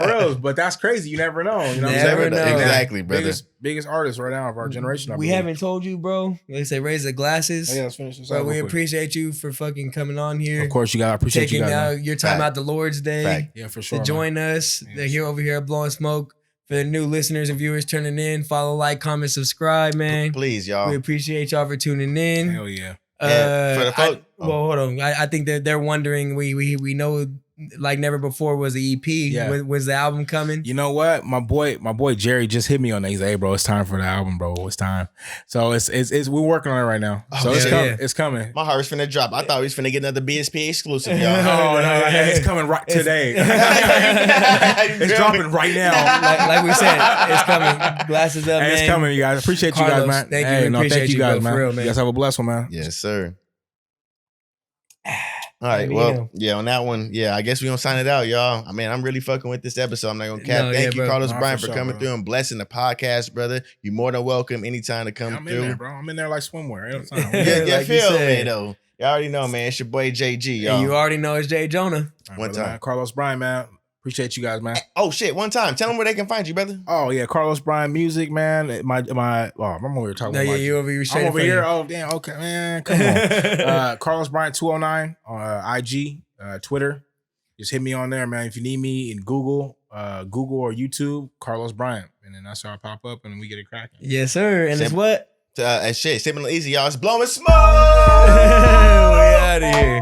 real. But that's crazy. You never know. You know what I'm saying? Never know. Exactly, brother. Biggest artist right now of our generation. We haven't told you, bro. They say raise the glasses. Oh, yeah, let's finish this. But we appreciate you for fucking coming on here. Of course, I appreciate taking you guys. Taking your time out the Lord's Day. Fact. Yeah, for sure. To join us. They're here over here at Blowin Smoke. For the new listeners and viewers turning in, follow, like, comment, subscribe, man. Please, y'all. We appreciate y'all for tuning in. Hell yeah. For the folks. Well, hold on. I think that they're wondering. We know like never before was the EP. Yeah. When's the album coming? You know what? My boy Jerry just hit me on that. He's like, hey, bro, it's time for the album, bro. It's time. So it's we're working on it right now. So it's coming. My heart's finna drop. I thought we was finna get another BSP exclusive, y'all. No, it's coming right today. It's dropping right now. Like we said, it's coming. Glasses up, man. It's coming, you guys. Appreciate Carlos, you guys, man. Thank you. Thank you guys, bro, man. for real, man. You guys have a blessed one, man. Yes, sir. All right, well, yeah, on that one, yeah, I guess we gonna sign it out, y'all. I mean, I'm really fucking with this episode. I'm not gonna cap. Thank you, Carlos Bryant, for coming through and blessing the podcast, brother. You're more than welcome anytime to come through. In there, bro. I'm in there like swimwear. Yeah, like feel me though. You already know, man. It's your boy JG, y'all. And you already know it's Jay Jonah. One time, man. Carlos Bryant, man. Appreciate you guys, man. Oh shit! One time, tell them where they can find you, brother. Oh yeah, Carlos Bryant Music, man. I'm over here talking. No, yeah, you over here. I'm over here. Oh damn. Okay, man. Come on. Carlos Bryant 209 on IG, Twitter. Just hit me on there, man. If you need me in Google or YouTube, Carlos Bryant, and then that's how I pop up, and we get it cracking. Yes, sir. And it's what? Shit, simple and easy, y'all. It's Blowin Smoke. We out of here.